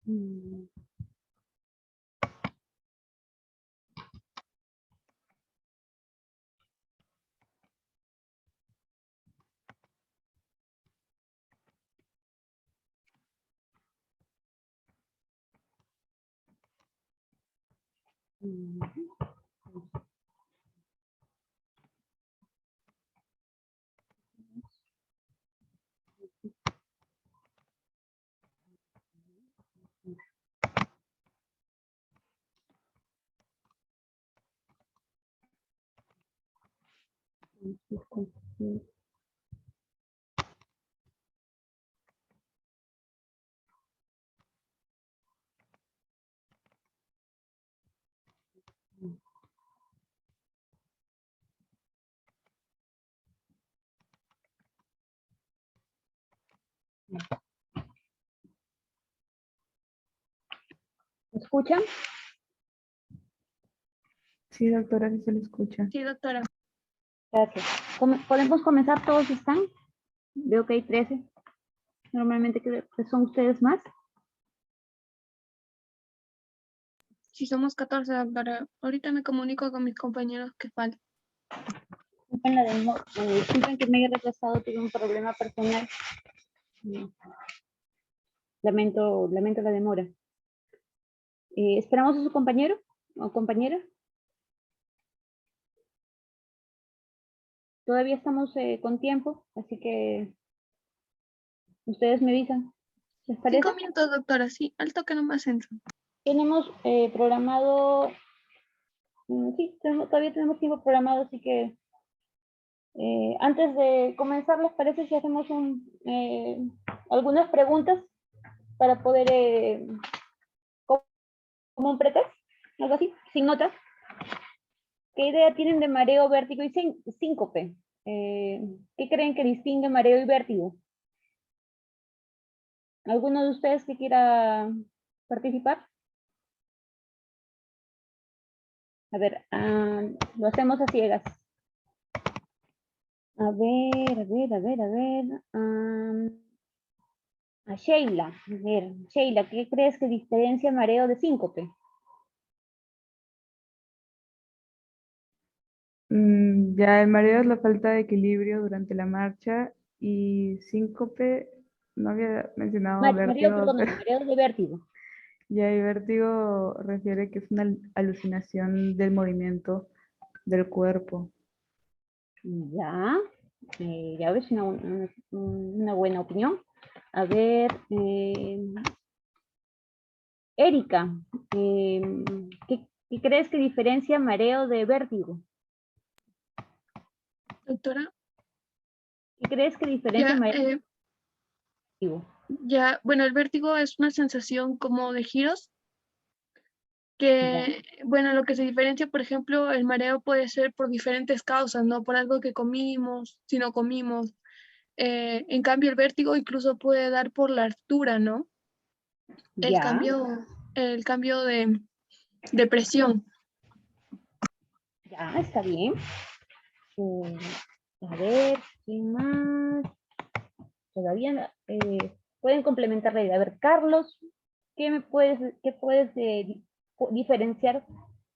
Mm. Mm. ¿Me escuchan? Sí, doctora, sí se le escucha. Sí, doctora. Gracias. ¿Podemos comenzar? ¿Todos están? Veo que hay 13. Normalmente que son ustedes más. Si somos 14, doctora. Ahorita me comunico con mis compañeros que faltan. Disculpen que me haya retrasado, tuve un problema personal. Lamento la demora. ¿Esperamos a su compañero o compañera? Todavía estamos con tiempo, así que ustedes me avisan. ¿Les parece? 5 minutos, doctora. Sí, al toque nomás entro. Tenemos programado, sí, todavía tenemos tiempo programado, así que antes de comenzar, ¿les parece si hacemos algunas preguntas para poder, como un pretexto, algo así, sin notas? ¿Qué idea tienen de mareo, vértigo y síncope? ¿Qué creen que distingue mareo y vértigo? ¿Alguno de ustedes que quiera participar? A ver, lo hacemos a ciegas. A ver. A Sheila. A ver, Sheila, ¿qué crees que diferencia mareo de síncope? Ya el mareo es la falta de equilibrio durante la marcha y síncope, no había mencionado Mareo, vértigo, perdón, pero mareo de vértigo. ya el vértigo refiere que es una alucinación del movimiento del cuerpo. Ya, ya ves, una buena opinión. A ver, Erika, ¿qué crees que diferencia mareo de vértigo? Doctora. ¿Qué crees que diferencia mareo de vértigo? Ya, bueno, el vértigo es una sensación como de giros que, bueno, lo que se diferencia, por ejemplo, el mareo puede ser por diferentes causas, no por algo que comimos, si no comimos. En cambio, el vértigo incluso puede dar por la altura, ¿no? El Ya, cambio de presión. ya, está bien. A ver, ¿quién más? Todavía pueden complementar la idea. A ver, Carlos, qué puedes diferenciar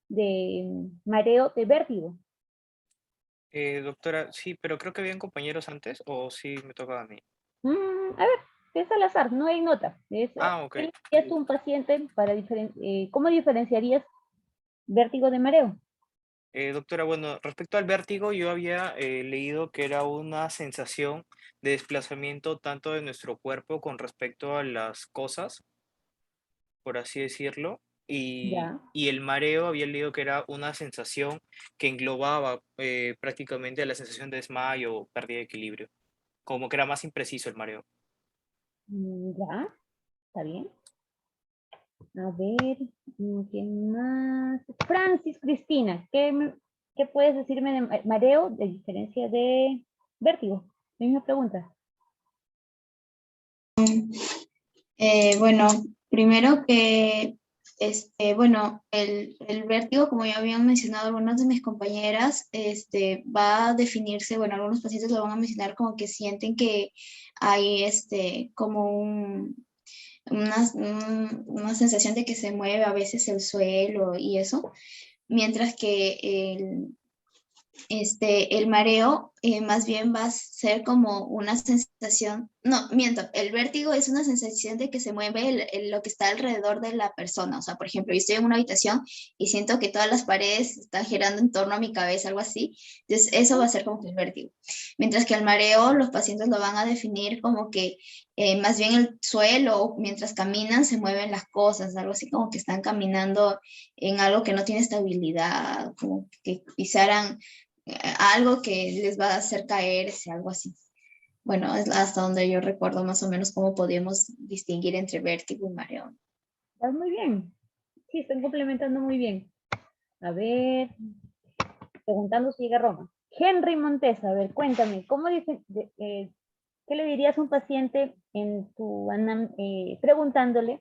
de mareo de vértigo? Doctora, sí, pero creo que habían compañeros antes, o sí me tocaba a mí. A ver, es al azar, no hay nota. Ok. Es un paciente para ¿cómo diferenciarías vértigo de mareo? Doctora, bueno, respecto al vértigo, yo había leído que era una sensación de desplazamiento tanto de nuestro cuerpo con respecto a las cosas, por así decirlo, Ya. y el mareo había leído que era una sensación que englobaba prácticamente la sensación de desmayo o pérdida de equilibrio, como que era más impreciso el mareo. Ya, está bien. A ver, ¿quién más? Francis, Cristina, ¿qué puedes decirme de mareo de diferencia de vértigo? Misma pregunta. Bueno, primero que, bueno, el vértigo, como ya habían mencionado algunas de mis compañeras, va a definirse, bueno, algunos pacientes lo van a mencionar como que sienten que hay, como una sensación de que se mueve a veces el suelo y eso, mientras que el mareo más bien va a ser como una sensación, no, miento, el vértigo es una sensación de que se mueve lo que está alrededor de la persona. O sea, por ejemplo, yo estoy en una habitación y siento que todas las paredes están girando en torno a mi cabeza, algo así. Entonces, eso va a ser como que el vértigo. Mientras que el mareo, los pacientes lo van a definir como que más bien el suelo, mientras caminan, se mueven las cosas, algo así como que están caminando en algo que no tiene estabilidad, como que pisaran algo que les va a hacer caerse, algo así. Bueno, es hasta donde yo recuerdo más o menos cómo podemos distinguir entre vértigo y mareo. Estás muy bien. Sí, están complementando muy bien. A ver, preguntando si llega a Roma. Henry Montes, a ver, cuéntame, ¿qué le dirías a un paciente en preguntándole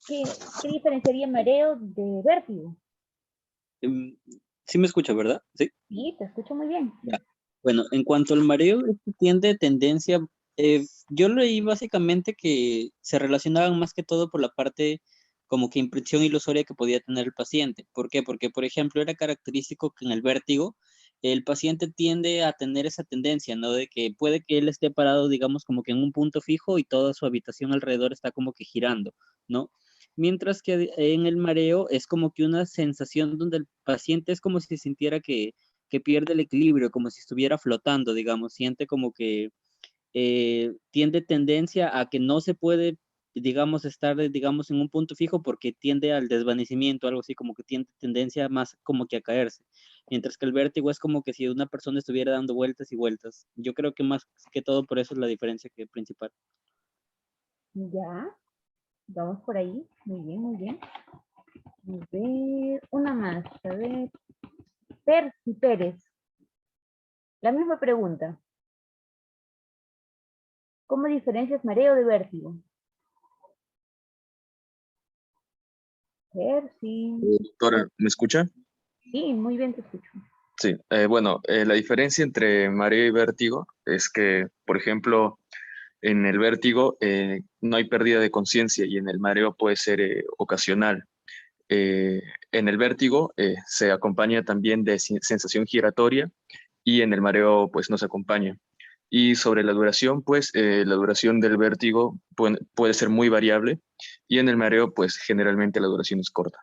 qué diferenciaría mareo de vértigo? Sí me escucha, ¿verdad? Sí. Sí, te escucho muy bien. Ya. Bueno, en cuanto al mareo, este tiende tendencia, yo leí básicamente que se relacionaban más que todo por la parte como que impresión ilusoria que podía tener el paciente. ¿Por qué? Porque, por ejemplo, era característico que en el vértigo el paciente tiende a tener esa tendencia, ¿no? De que puede que él esté parado, digamos, como que en un punto fijo y toda su habitación alrededor está como que girando, ¿no? Mientras que en el mareo es como que una sensación donde el paciente es como si sintiera que pierde el equilibrio, como si estuviera flotando, digamos, siente como que tiende tendencia a que no se puede, digamos, estar, digamos, en un punto fijo porque tiende al desvanecimiento, algo así, como que tiende tendencia más como que a caerse. Mientras que el vértigo es como que si una persona estuviera dando vueltas y vueltas. Yo creo que más que todo por eso es la diferencia principal. Ya, vamos por ahí. Muy bien, muy bien. A ver, una más. A ver, Percy Pérez. La misma pregunta. ¿Cómo diferencias mareo de vértigo? Percy. Doctora, ¿me escucha? Sí, muy bien te escucho. Sí, bueno, la diferencia entre mareo y vértigo es que, por ejemplo, en el vértigo no hay pérdida de conciencia y en el mareo puede ser ocasional. Eh, en el vértigo se acompaña también de sensación giratoria y en el mareo pues no se acompaña. Y sobre la duración, pues la duración del vértigo puede ser muy variable y en el mareo pues generalmente la duración es corta.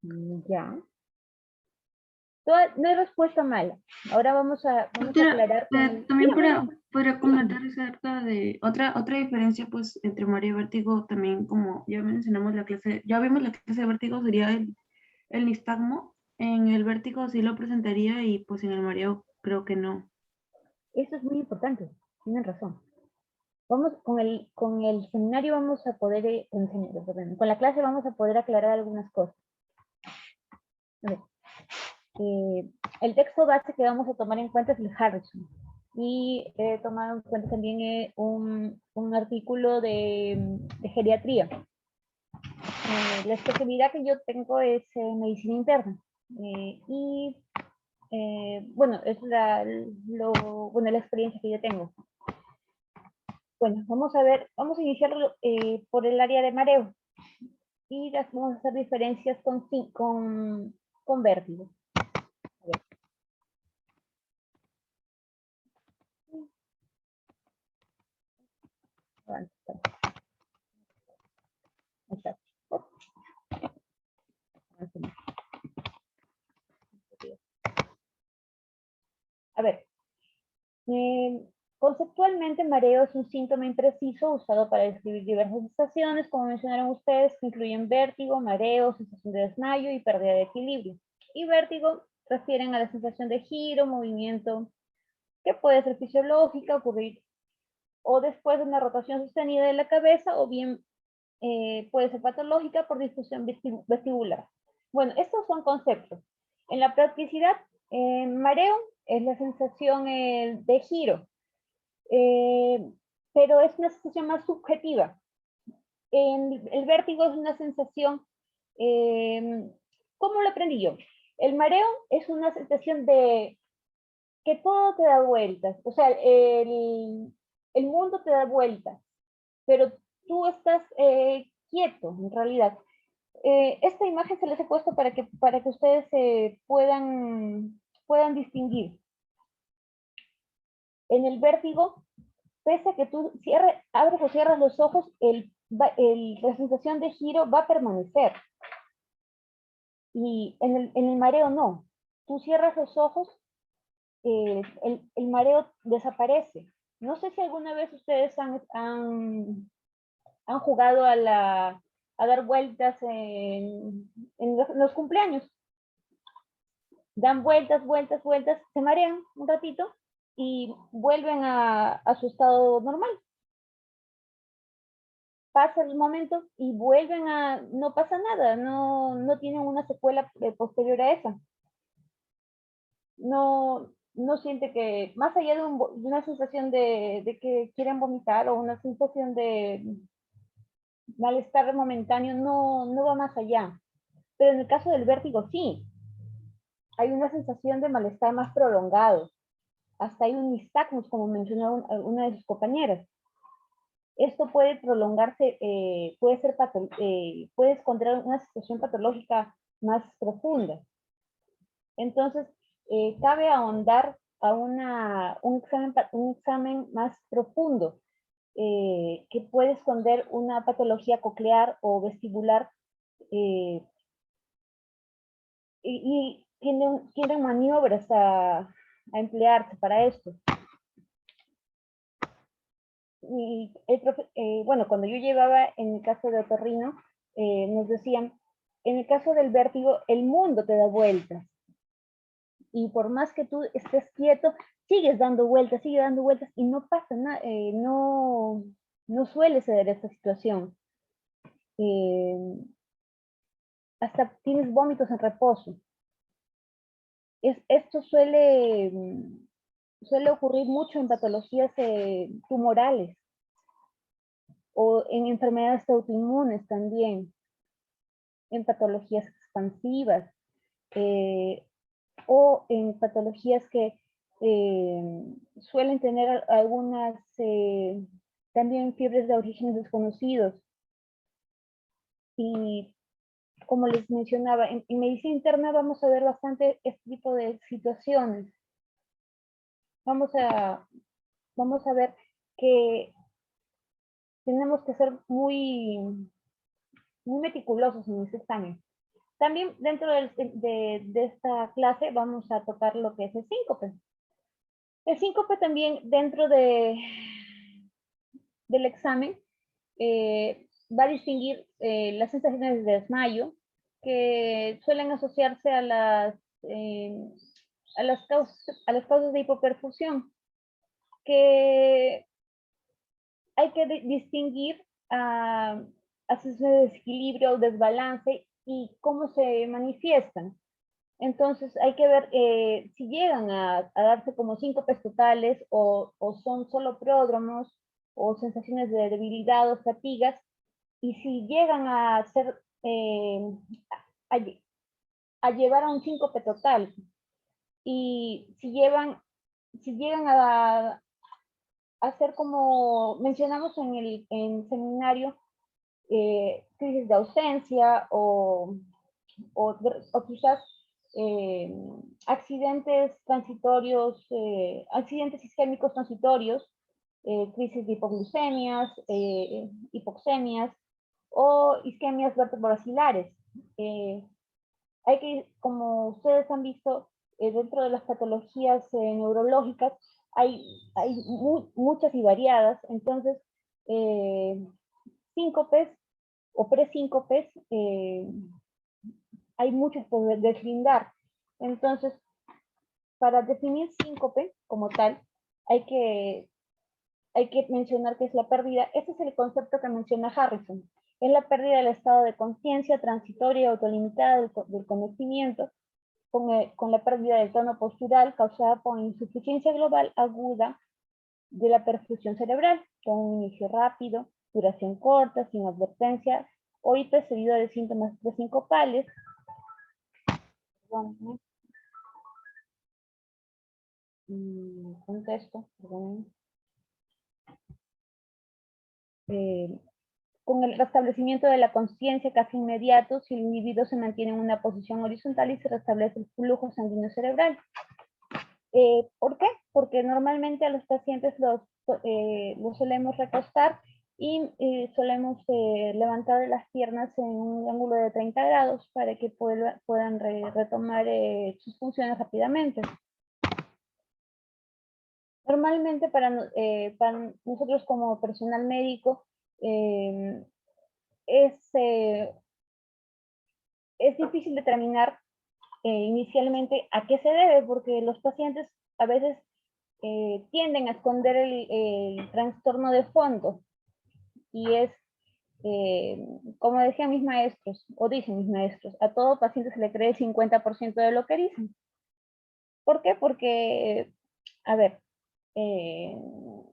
Ya. No hay respuesta mala. Ahora vamos a Doctora, aclarar con... también Dígame. para comentar acerca de otra diferencia pues entre mareo y vértigo, también como ya mencionamos ya vimos la clase de vértigo, sería el nistagmo. En el vértigo sí lo presentaría y pues en el mareo creo que no. Eso es muy importante. Tienen razón. Vamos con el seminario vamos a poder con la clase vamos a poder aclarar algunas cosas. A ver, el texto base que vamos a tomar en cuenta es el Harrison. Y he tomado en cuenta también un artículo de geriatría. La especialidad que yo tengo es medicina interna. Bueno, es la experiencia que yo tengo. Bueno, vamos a iniciar por el área de mareo y vamos a hacer diferencias con vértigo. A ver. Ahí está. A ver, conceptualmente mareo es un síntoma impreciso usado para describir diversas estaciones, como mencionaron ustedes, que incluyen vértigo, mareo, sensación de desmayo y pérdida de equilibrio. Y vértigo refieren a la sensación de giro, movimiento, que puede ser fisiológica, ocurrir o después de una rotación sostenida de la cabeza, o bien puede ser patológica por difusión vestibular. Bueno, estos son conceptos. En la practicidad, mareo es la sensación de giro, pero es una sensación más subjetiva. El vértigo es una sensación, ¿cómo lo aprendí yo? El mareo es una sensación de que todo te da vueltas, o sea, el mundo te da vueltas, pero tú estás quieto, en realidad. Esta imagen se les he puesto para que ustedes puedan distinguir. En el vértigo, pese a que tú abres o cierras los ojos, la sensación de giro va a permanecer. Y en el mareo no. Tú cierras los ojos, el mareo desaparece. No sé si alguna vez ustedes han jugado a dar vueltas en los cumpleaños. Dan vueltas, vueltas, vueltas, se marean un ratito y vuelven a su estado normal. Pasa el momento y vuelven no pasa nada, no tienen una secuela posterior a esa. No siente que, más allá de una sensación de que quieren vomitar o una sensación de malestar momentáneo, no va más allá. Pero en el caso del vértigo sí, hay una sensación de malestar más prolongado. Hasta hay un nistagmus, como mencionó una de sus compañeras. Esto puede prolongarse, puede esconder una situación patológica más profunda. Entonces, cabe ahondar a un examen más profundo, que puede esconder una patología coclear o vestibular, y tienen maniobras a emplearse para esto. Y bueno, cuando yo llevaba en el caso de otorrino, nos decían, en el caso del vértigo, el mundo te da vueltas. Y por más que tú estés quieto, sigues dando vueltas y no pasa nada, no suele ser esta situación. Hasta tienes vómitos en reposo. Esto suele ocurrir mucho en patologías tumorales o en enfermedades autoinmunes también, en patologías expansivas, o en patologías que suelen tener algunas también fiebres de orígenes desconocidos. Y como les mencionaba, en medicina interna vamos a ver bastante este tipo de situaciones. Vamos a ver que tenemos que ser muy meticulosos en este examen. También dentro de esta clase vamos a tocar lo que es el síncope. El síncope también dentro del examen va a distinguir las sensaciones de desmayo, que suelen asociarse a las causas de hipoperfusión, que hay que distinguir a sensaciones de desequilibrio o desbalance y cómo se manifiestan. Entonces hay que ver si llegan a darse como síncopes totales o son solo pródromos o sensaciones de debilidad o fatigas, y si llegan a ser a llevar a un síncope total, y si llegan a hacer, como mencionamos en el seminario, crisis de ausencia o quizás accidentes transitorios, accidentes isquémicos transitorios, crisis de hipoglucemias, hipoxemias o isquemias vertebrobasilares. Hay que, como ustedes han visto, dentro de las patologías neurológicas hay muchas y variadas. Entonces, síncopes o presíncopes, hay muchos por deslindar. Entonces, para definir síncope como tal, hay que mencionar que es la pérdida. Ese es el concepto que menciona Harrison. Es la pérdida del estado de conciencia transitoria y autolimitada del conocimiento, con la pérdida del tono postural causada por insuficiencia global aguda de la perfusión cerebral, con un inicio rápido, duración corta, sin advertencia, o precedido de síntomas presincopales. Contesto, con el restablecimiento de la conciencia casi inmediato si el individuo se mantiene en una posición horizontal y se restablece el flujo sanguíneo cerebral. ¿Por qué? Porque normalmente a los pacientes los solemos recostar y solemos levantar las piernas en un ángulo de 30 grados para que puedan retomar sus funciones rápidamente. Normalmente para nosotros como personal médico es difícil determinar inicialmente a qué se debe, porque los pacientes a veces tienden a esconder el trastorno de fondo y es, como decían mis maestros, o dicen mis maestros, a todo paciente se le cree el 50% de lo que dicen. ¿Por qué? Porque, a ver, en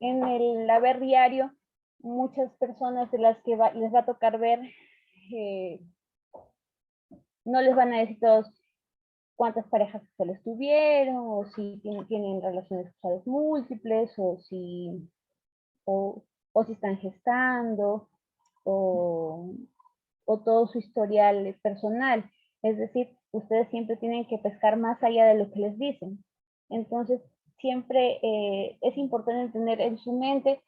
el haber diario, muchas personas de las que les va a tocar ver, no les van a decir todos cuántas parejas sexuales tuvieron, o si tienen relaciones sexuales múltiples, o si están gestando, o todo su historial personal. Es decir, ustedes siempre tienen que pescar más allá de lo que les dicen. Entonces, siempre es importante tener en su mente,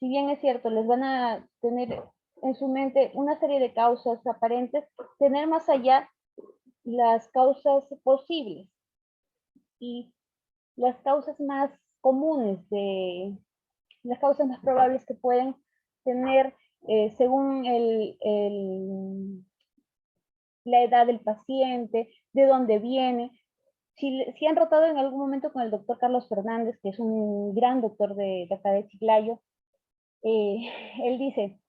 si bien es cierto, les van a tener en su mente una serie de causas aparentes, tener más allá las causas posibles y las causas más comunes, las causas más probables que pueden tener según la edad del paciente, de dónde viene. Si han rotado en algún momento con el doctor Carlos Fernández, que es un gran doctor de acá de Chiclayo, él dice,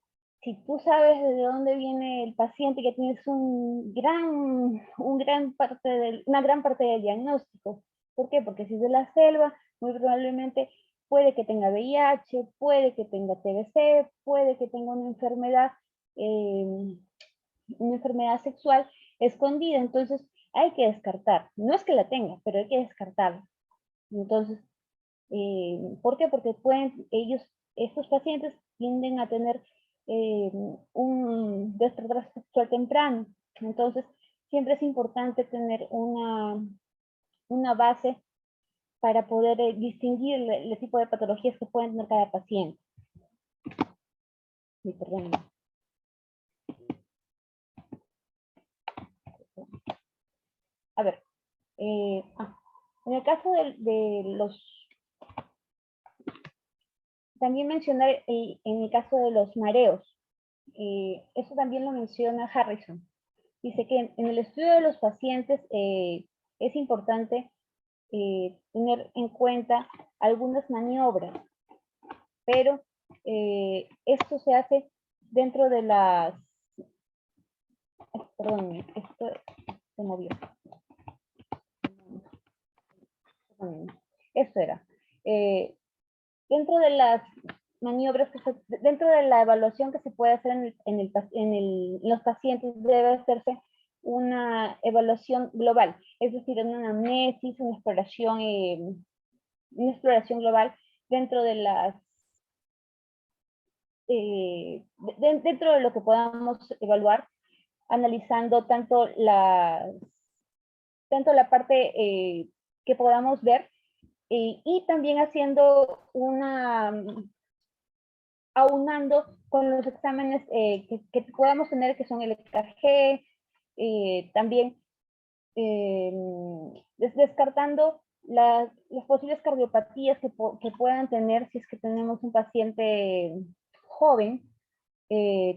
si tú sabes de dónde viene el paciente, ya tienes una gran parte del diagnóstico. ¿Por qué? Porque si es de la selva, muy probablemente puede que tenga VIH, puede que tenga TBC, puede que tenga una enfermedad sexual escondida. Entonces hay que descartar. No es que la tenga, pero hay que descartarla. Entonces, ¿por qué? Porque estos pacientes tienden a tener un despertar sexual temprano. Entonces, siempre es importante tener una base para poder distinguir el tipo de patologías que pueden tener cada paciente. Perdón. A ver, en el caso de los... También mencionar en el caso de los mareos. Eso también lo menciona Harrison. Dice que en el estudio de los pacientes es importante tener en cuenta algunas maniobras, pero esto se hace dentro de las... Perdón, esto se movió. Esto era. Dentro de las maniobras, dentro de la evaluación que se puede hacer en los pacientes, debe hacerse una evaluación global, es decir, una anamnesis, una exploración global dentro de dentro de lo que podamos evaluar, analizando tanto la parte que podamos ver y también haciendo aunando con los exámenes que podamos tener, que son el EKG, también descartando las posibles cardiopatías que puedan tener si es que tenemos un paciente joven,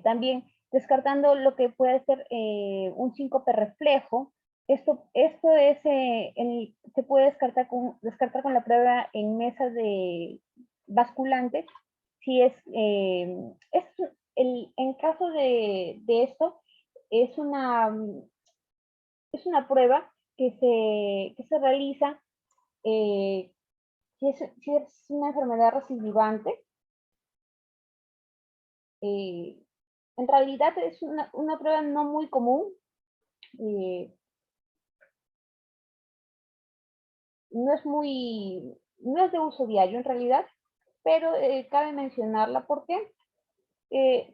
también descartando lo que puede ser un síncope reflejo. Esto es, se puede descartar con la prueba en mesa de basculante. Si en caso de esto, es una prueba que se realiza si es una enfermedad recidivante. En realidad es una prueba no muy común. No es de uso diario en realidad, pero cabe mencionarla. ¿Por qué?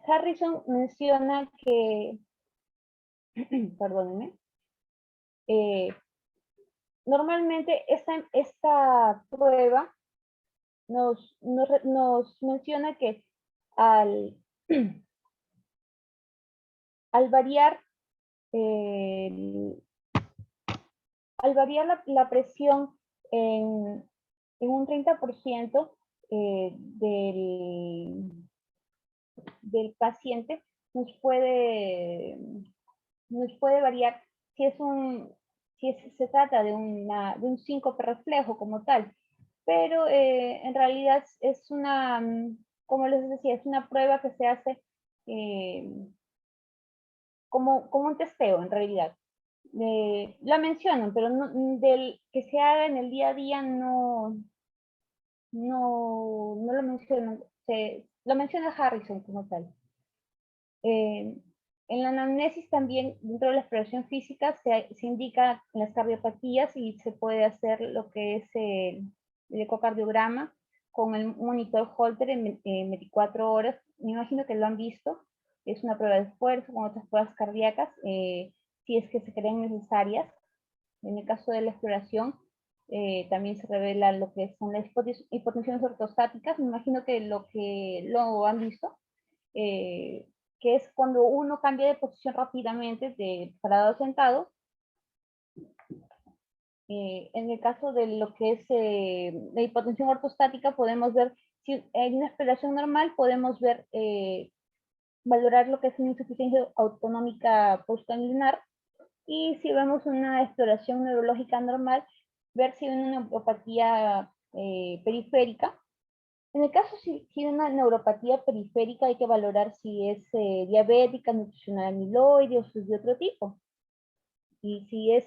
Harrison menciona que, perdónenme, normalmente esta prueba nos menciona que al, al variar, al variar la presión en un 30% del paciente, nos puede variar si se trata de un síncope reflejo como tal, pero en realidad es una, como les decía, es una prueba que se hace como un testeo en realidad. La mencionan, pero del que se haga en el día a día no lo mencionan. Lo menciona Harrison como tal. En la anamnesis también, dentro de la exploración física, se indica las cardiopatías y se puede hacer lo que es el ecocardiograma con el monitor Holter en 24 horas. Me imagino que lo han visto. Es una prueba de esfuerzo con otras pruebas cardíacas, si es que se creen necesarias. En el caso de la exploración, también se revela lo que son las hipotensiones ortostáticas. Me imagino que lo han visto. Que es cuando uno cambia de posición rápidamente de parado a sentado. En el caso de lo que es la hipotensión ortostática, podemos ver, si en una exploración normal, podemos ver, valorar lo que es una insuficiencia autonómica postganglionar, y si vemos una exploración neurológica normal, ver si hay una neuropatía periférica. En el caso si tiene una neuropatía periférica, hay que valorar si es diabética, nutricional amiloide o si es de otro tipo. Y si es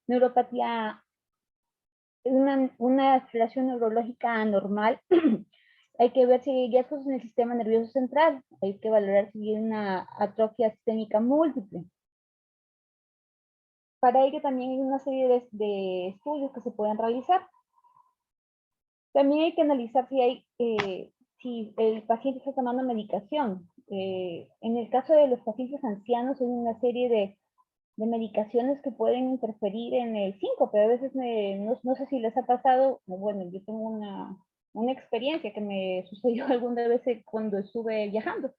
neuropatía, una alteración neurológica anormal, hay que ver si hay hallazgos en el sistema nervioso central. Hay que valorar si hay una atrofia sistémica múltiple. Para ello también hay una serie de estudios que se pueden realizar. También hay que analizar si el paciente está tomando medicación. En el caso de los pacientes ancianos hay una serie de medicaciones que pueden interferir en el síncope. A veces no sé si les ha pasado, bueno, yo tengo una experiencia que me sucedió alguna vez cuando estuve viajando.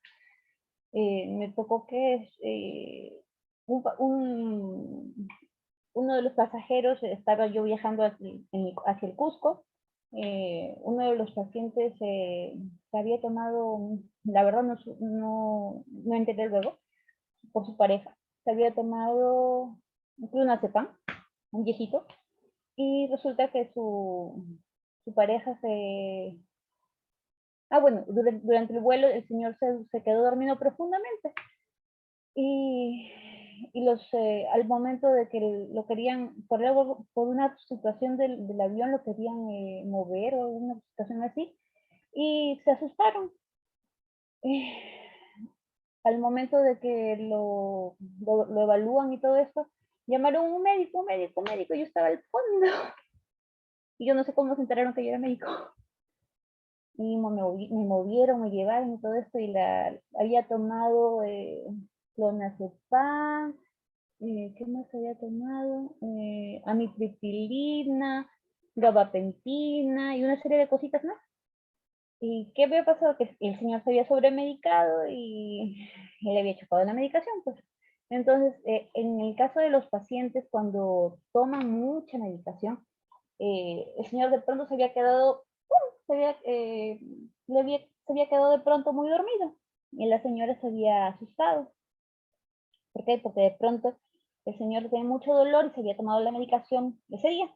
Me tocó que uno de los pasajeros, estaba yo viajando hacia el Cusco. Uno de los pacientes se había tomado, la verdad no enteré luego, por su pareja, se había tomado clonazepam, un viejito, y resulta que su pareja bueno, durante el vuelo el señor se quedó dormido profundamente, y al momento de que lo querían, por una situación del avión, lo querían mover o una situación así, y se asustaron. Al momento de que lo evalúan y todo esto, llamaron a un médico, yo estaba al fondo, y yo no sé cómo se enteraron que yo era médico. Y me movieron, me llevaron y todo esto, y había tomado clonazepam, ¿qué más había tomado? Amitriptilina, gabapentina y una serie de cositas más. ¿Y qué había pasado? Que el señor se había sobremedicado y le había chocado la medicación, pues. Entonces, en el caso de los pacientes, cuando toman mucha medicación, el señor de pronto se había quedado, se había quedado de pronto muy dormido, y la señora se había asustado. ¿Por qué? Porque de pronto el señor tenía mucho dolor y se había tomado la medicación ese día.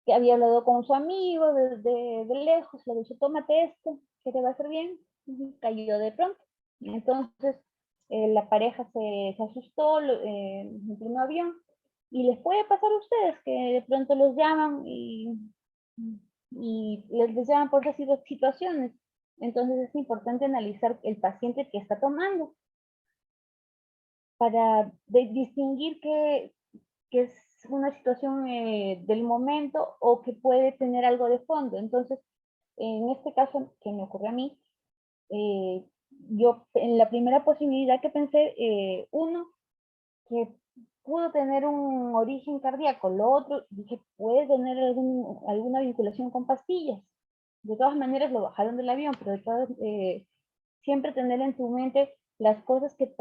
Que había hablado con su amigo de lejos, le dijo, tómate esto, que te va a hacer bien. Y cayó de pronto. Entonces, la pareja se asustó en pleno avión. Y les puede pasar a ustedes que de pronto los llaman y les llaman por esas situaciones. Entonces es importante analizar el paciente que está tomando para distinguir que es una situación del momento o que puede tener algo de fondo. Entonces, en este caso que me ocurre a mí, yo en la primera posibilidad que pensé, uno, que pudo tener un origen cardíaco, lo otro, dije, puede tener alguna vinculación con pastillas. De todas maneras lo bajaron del avión, pero de todas, siempre tener en tu mente las cosas que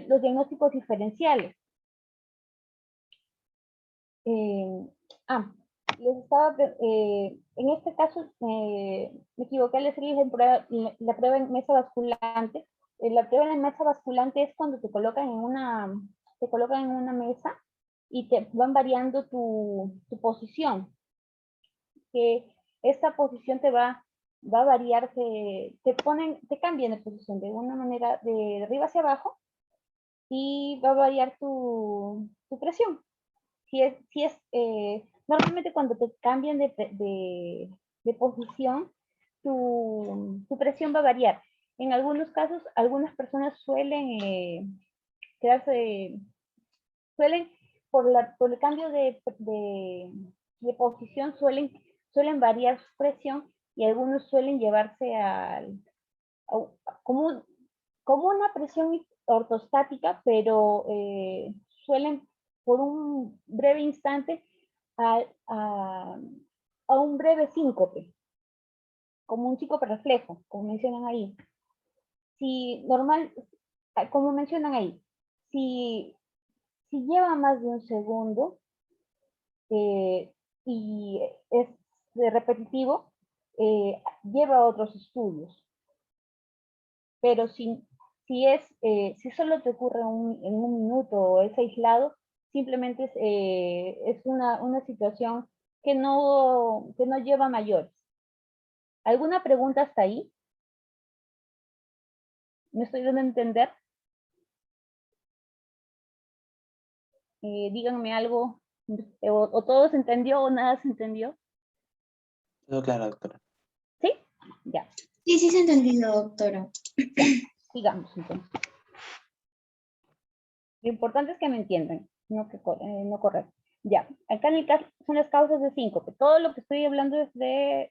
los diagnósticos diferenciales. Les estaba, en este caso, me equivoqué al decirles la prueba en mesa basculante. La prueba en mesa basculante es cuando te colocan en una mesa y te van variando tu posición. Que esta posición te va a variar, te cambian de posición de una manera de arriba hacia abajo y va a variar tu presión. Normalmente cuando te cambian de posición, tu presión va a variar. En algunos casos, algunas personas suelen por el cambio de posición, suelen variar su presión y algunos suelen llevarse como una presión ortostática, pero suelen por un breve instante a un breve síncope, como un síncope reflejo, como mencionan ahí. Como mencionan ahí, si lleva más de un segundo y es repetitivo, lleva a otros estudios. Pero si solo te ocurre en un minuto o es aislado, simplemente es una situación que no lleva mayores. ¿Alguna pregunta hasta ahí? ¿Me estoy dando a entender? Díganme algo, o todo se entendió o nada se entendió. Todo claro, doctora. ¿Sí? Ya. Sí, sí se ha entendido, doctora. Sigamos entonces. Lo importante es que me entiendan, no correcto. Ya, acá en el caso son las causas de síncope. Todo lo que estoy hablando es de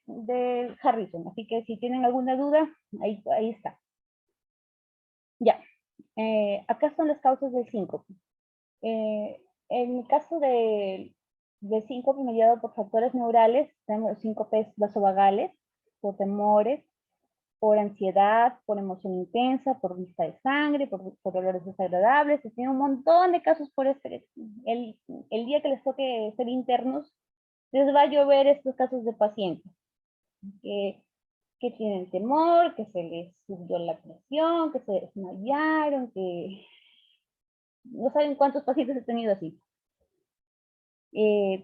Harrison, así que si tienen alguna duda, ahí está. Ya, acá son las causas del síncope. En el caso de síncope mediado por factores neurales, tenemos síncopes vasovagales, por temores, por ansiedad, por emoción intensa, por vista de sangre, por olores desagradables. Se tiene un montón de casos por este. El día que les toque ser internos, les va a llover estos casos de pacientes que tienen temor, que se les subió la presión, que se desmayaron, que no saben cuántos pacientes he tenido así.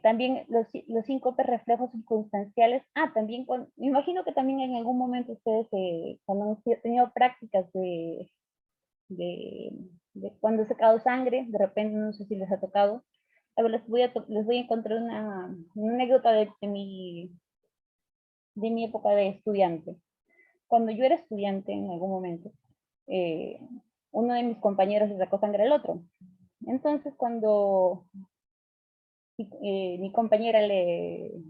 También los síncopes reflejos circunstanciales. También, me imagino que también en algún momento ustedes, cuando han tenido prácticas de cuando he sacado sangre, de repente, no sé si les ha tocado. A ver, les voy a encontrar una anécdota de mi época de estudiante. Cuando yo era estudiante, en algún momento, uno de mis compañeros le sacó sangre al otro. Entonces, cuando mi compañera le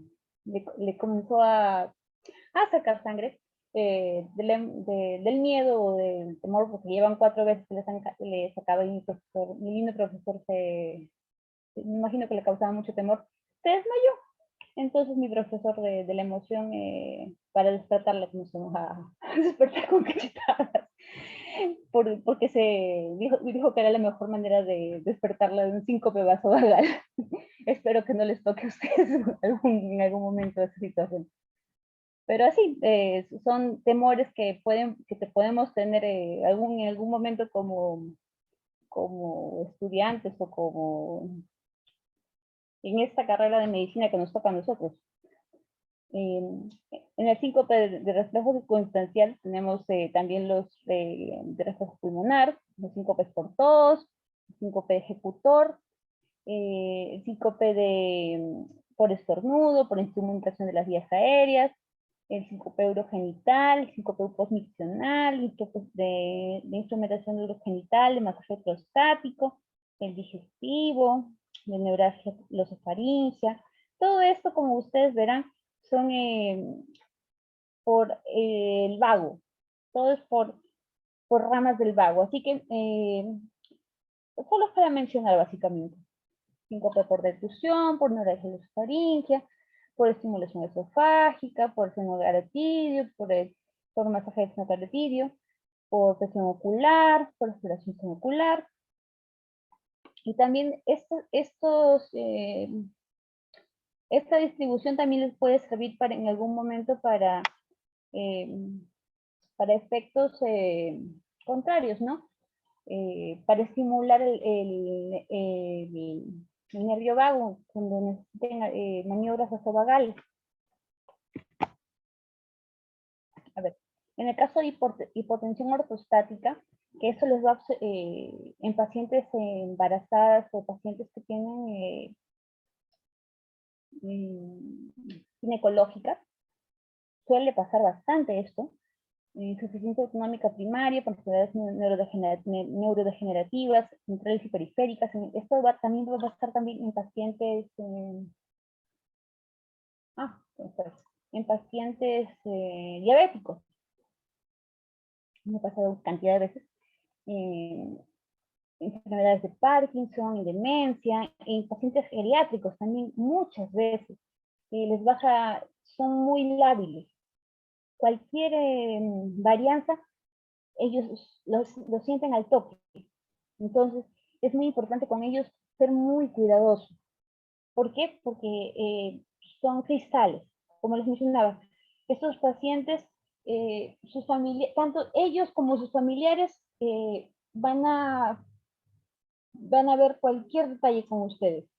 comenzó a sacar sangre, del miedo o del temor, porque llevan 4 veces que le sacaba, y mi lindo profesor me imagino que le causaba mucho temor, se desmayó. Entonces mi profesor de la emoción, para despertarla, comenzó a despertar con cachetadas, porque dijo que era la mejor manera de despertarla de un síncope vasovagal. Espero que no les toque a ustedes en algún momento esa situación. Pero así, son temores que te podemos tener en algún momento como estudiantes o como en esta carrera de medicina que nos toca a nosotros. En el síncope de reflejo circunstancial tenemos también los de reflejo pulmonar, los síncopes por tos, el síncope ejecutor, el síncope por estornudo, por instrumentación de las vías aéreas, el síncope urogenital, el síncope postmiccional, el síncope de instrumentación urogenital, de masaje prostático, el digestivo, de neuralgia glosofaringia. Todo esto, como ustedes verán, son por el vago, todo es por ramas del vago, así que solo para mencionar básicamente. Síncope por detusión, por neuralgia faringia, por estimulación esofágica, por senogaratidio, por masaje de senogaratidio, por presión ocular, por aspiración senocular. Y también esta distribución también les puede servir en algún momento para efectos contrarios, ¿no? Para estimular el nervio vago cuando necesiten maniobras vasovagales. A ver, en el caso de hipotensión ortostática, que eso les va en pacientes embarazadas o pacientes que tienen ginecológicas, suele pasar bastante esto. Insuficiencia autonómica primaria, por enfermedades neurodegenerativas, centrales y periféricas. Esto también va a pasar también en pacientes, diabéticos. Me ha pasado cantidad de veces. Enfermedades de Parkinson y demencia, en pacientes geriátricos también muchas veces. Son muy lábiles. Cualquier varianza, ellos lo sienten al toque. Entonces, es muy importante con ellos ser muy cuidadosos. ¿Por qué? Porque son cristales, como les mencionaba. Estos pacientes, tanto ellos como sus familiares, van a ver cualquier detalle con ustedes.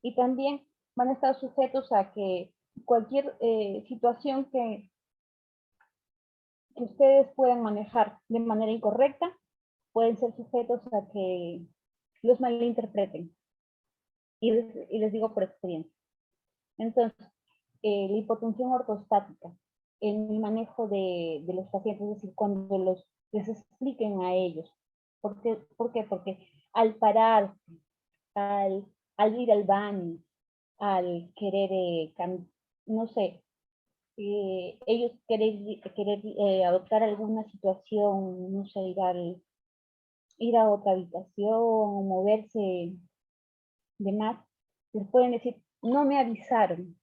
Y también van a estar sujetos a que cualquier situación que ustedes puedan manejar de manera incorrecta, pueden ser sujetos a que los malinterpreten. Y les digo por experiencia. Entonces, la hipotensión ortostática, en el manejo de los pacientes, es decir, cuando les expliquen a ellos. ¿Por qué? Porque al parar, al ir al baño, al querer, no sé, ellos querer adoptar alguna situación, no sé, ir a otra habitación o moverse de más, les pueden decir, no me avisaron,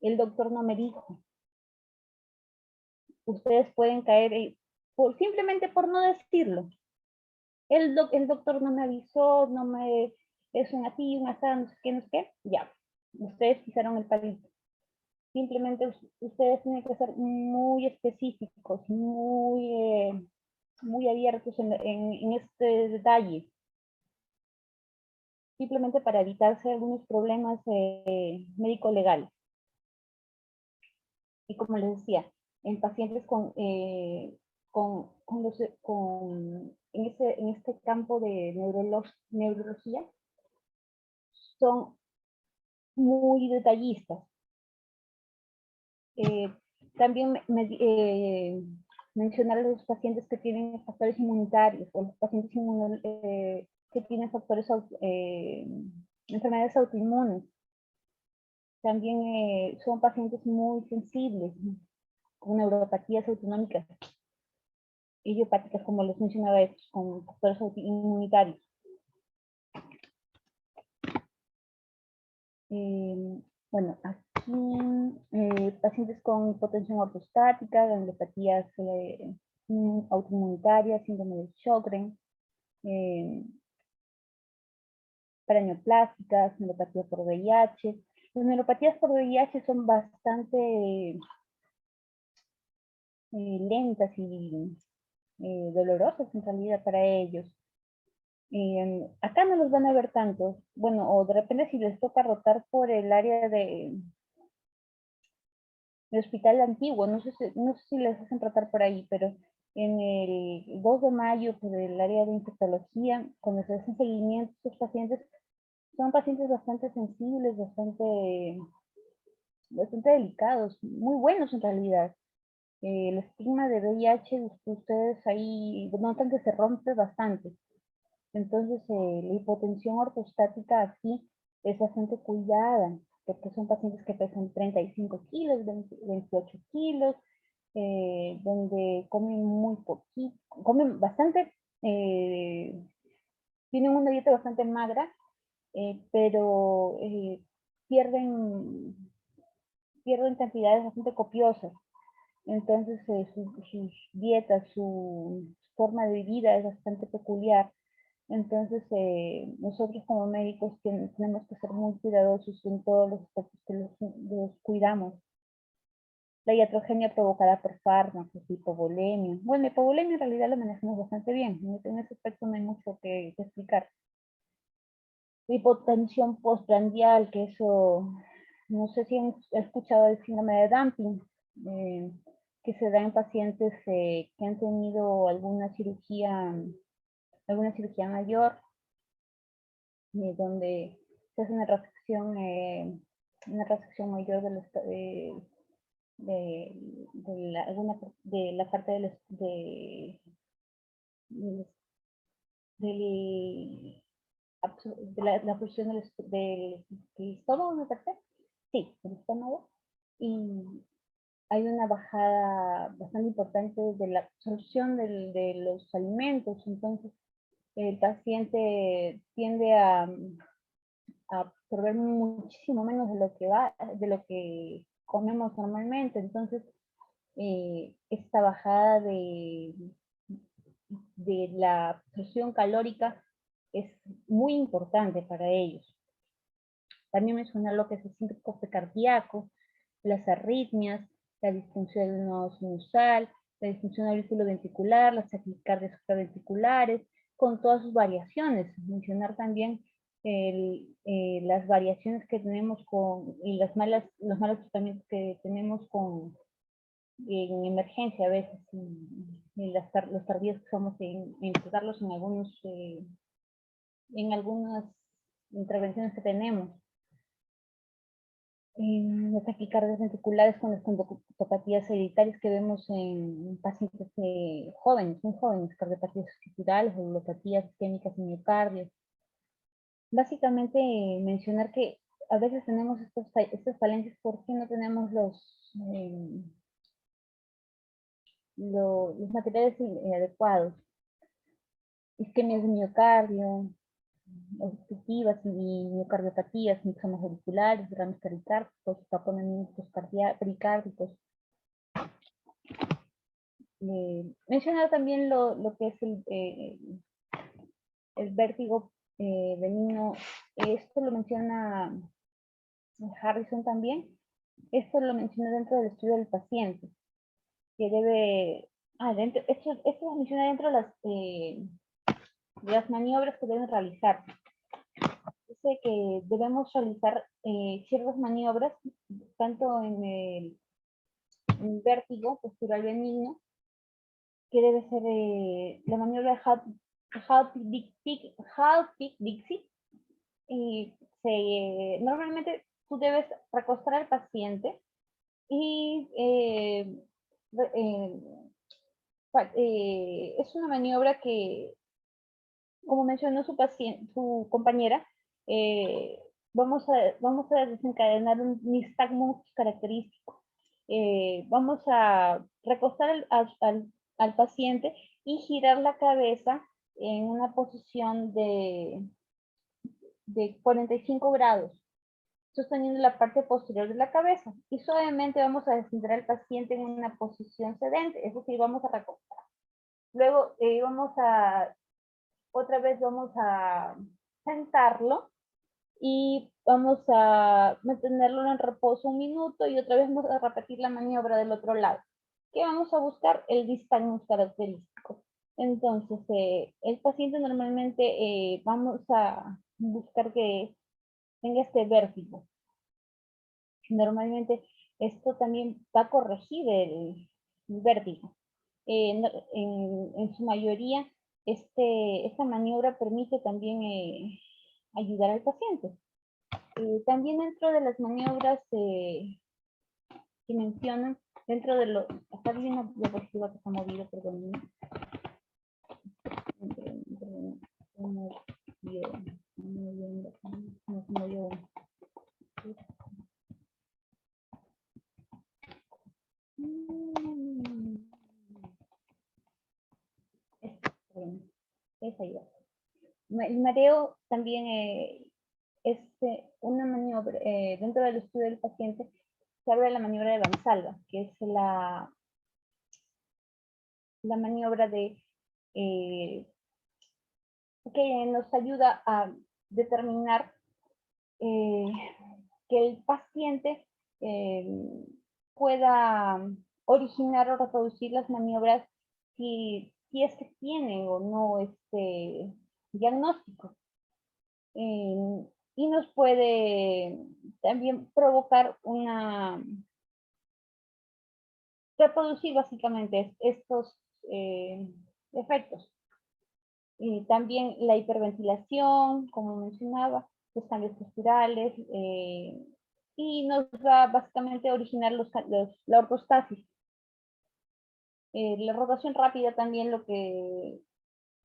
el doctor no me dijo. Ustedes pueden caer simplemente por no decirlo. El doctor no me avisó, es una así, una así, no sé qué, no sé qué. Ya, ustedes pisaron el palito. Simplemente ustedes tienen que ser muy específicos, muy abiertos en este detalle. Simplemente para evitarse algunos problemas médico-legales. Y como les decía, en pacientes en este campo de neurología, son muy detallistas. También mencionar a los pacientes que tienen factores inmunitarios o los pacientes que tienen enfermedades autoinmunes. También son pacientes muy sensibles, con neuropatías autonómicas, idiopáticas, como les mencionaba, con factores inmunitarios. Bueno, aquí pacientes con hipotensión ortostática, gangliopatías autoinmunitarias, síndrome de Sjögren, paraneoplásticas, neuropatía por VIH. Las neuropatías por VIH son bastante lentas y dolorosas en realidad para ellos. Acá no los van a ver tanto. Bueno, o de repente si les toca rotar por el área del hospital antiguo, no sé si les hacen tratar por ahí, pero en el 2 de mayo por el área de infectología, cuando se hacen seguimiento, estos pacientes son pacientes bastante sensibles, bastante delicados, muy buenos en realidad. El estigma de VIH, ustedes ahí notan que se rompe bastante. Entonces, la hipotensión ortostática aquí es bastante cuidada, porque son pacientes que pesan 35 kilos, 28 kilos, donde comen muy poquito, comen bastante, tienen una dieta bastante magra, pero pierden cantidades bastante copiosas. Entonces sus dietas, su forma de vida es bastante peculiar. Entonces nosotros como médicos tenemos que ser muy cuidadosos en todos los aspectos que los cuidamos. La iatrogenia provocada por fármacos, hipovolemia. Bueno, hipovolemia en realidad lo manejamos bastante bien. En ese aspecto no hay mucho que explicar. Hipotensión postprandial, que eso, no sé si han escuchado el síndrome de dumping, que se da en pacientes que han tenido alguna cirugía mayor, donde se hace una resección mayor de la parte de la porción del estómago, ¿me parece? Sí, del estómago. Y hay una bajada bastante importante de la absorción de los alimentos. Entonces, el paciente tiende a absorber muchísimo menos de lo que comemos normalmente. Entonces, esta bajada de la absorción calórica es muy importante para ellos. También mencionar lo que es el síncope cardíaco, las arritmias, la disfunción del nodo sinusal, la disfunción auriculoventricular, las taquicardias supraventriculares, con todas sus variaciones. Mencionar también las variaciones que tenemos y los malos tratamientos que tenemos en emergencia a veces, y los tardíos que somos en tratarlos en algunas intervenciones que tenemos. Las taquicardias ventriculares con las cardiopatías hereditarias que vemos en pacientes jóvenes, muy jóvenes, cardiopatías estructurales, neuropatías isquémicas y miocardios. Básicamente mencionar que a veces tenemos estas falencias porque no tenemos los materiales adecuados. Isquemias de miocardio, obstructivas y miocardiopatías, mixomas auriculares, derrames pericárdicos, taponamientos pericárdicos. Mencionar también lo que es el vértigo benigno. Esto lo menciona Harrison también. Esto lo menciona dentro del estudio del paciente, que debe... esto lo menciona dentro de las maniobras que deben realizar. Dice que debemos realizar ciertas maniobras, tanto en el vértigo postural benigno, que debe ser la maniobra Hall-Picke-Dixie. Normalmente tú debes recostar al paciente y es una maniobra que, como mencionó su compañera, vamos a desencadenar un nistagmo característico. Vamos a recostar al paciente y girar la cabeza en una posición de 45 grados, sosteniendo la parte posterior de la cabeza. Y suavemente vamos a descender al paciente en una posición sedente, es decir, vamos a recostar. Luego otra vez vamos a sentarlo y vamos a mantenerlo en reposo un minuto y otra vez vamos a repetir la maniobra del otro lado. ¿Qué vamos a buscar? El nistagmus característico. Entonces, el paciente normalmente vamos a buscar que tenga este vértigo. Normalmente esto también va a corregir el vértigo. En su mayoría, esta maniobra permite también ayudar al paciente. También dentro de las maniobras que mencionan, dentro de lo... Acá hay una diapositiva que se ha movido, perdón. El mareo también es una maniobra, dentro del estudio del paciente se habla de la maniobra de Valsalva, que es la maniobra de que nos ayuda a determinar que el paciente pueda originar o reproducir las maniobras si es que tiene o no este diagnóstico. Y nos puede también provocar reproducir básicamente estos efectos. Y también la hiperventilación, como mencionaba, los cambios posturales, y nos va básicamente a originar la ortostasis. La rotación rápida también lo que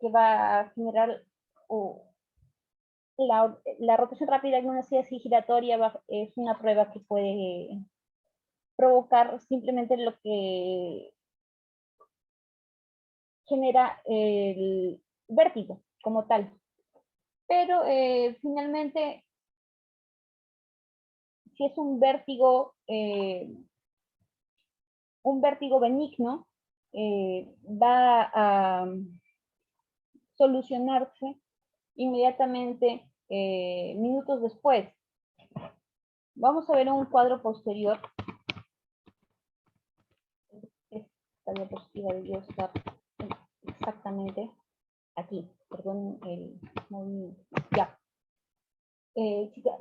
va a generar, la rotación rápida en una silla así giratoria es una prueba que puede provocar simplemente lo que genera el vértigo como tal. Pero finalmente, si es un vértigo benigno, va a solucionarse inmediatamente minutos después. Vamos a ver un cuadro posterior. Esta diapositiva debió estar exactamente aquí. Perdón el movimiento. Ya.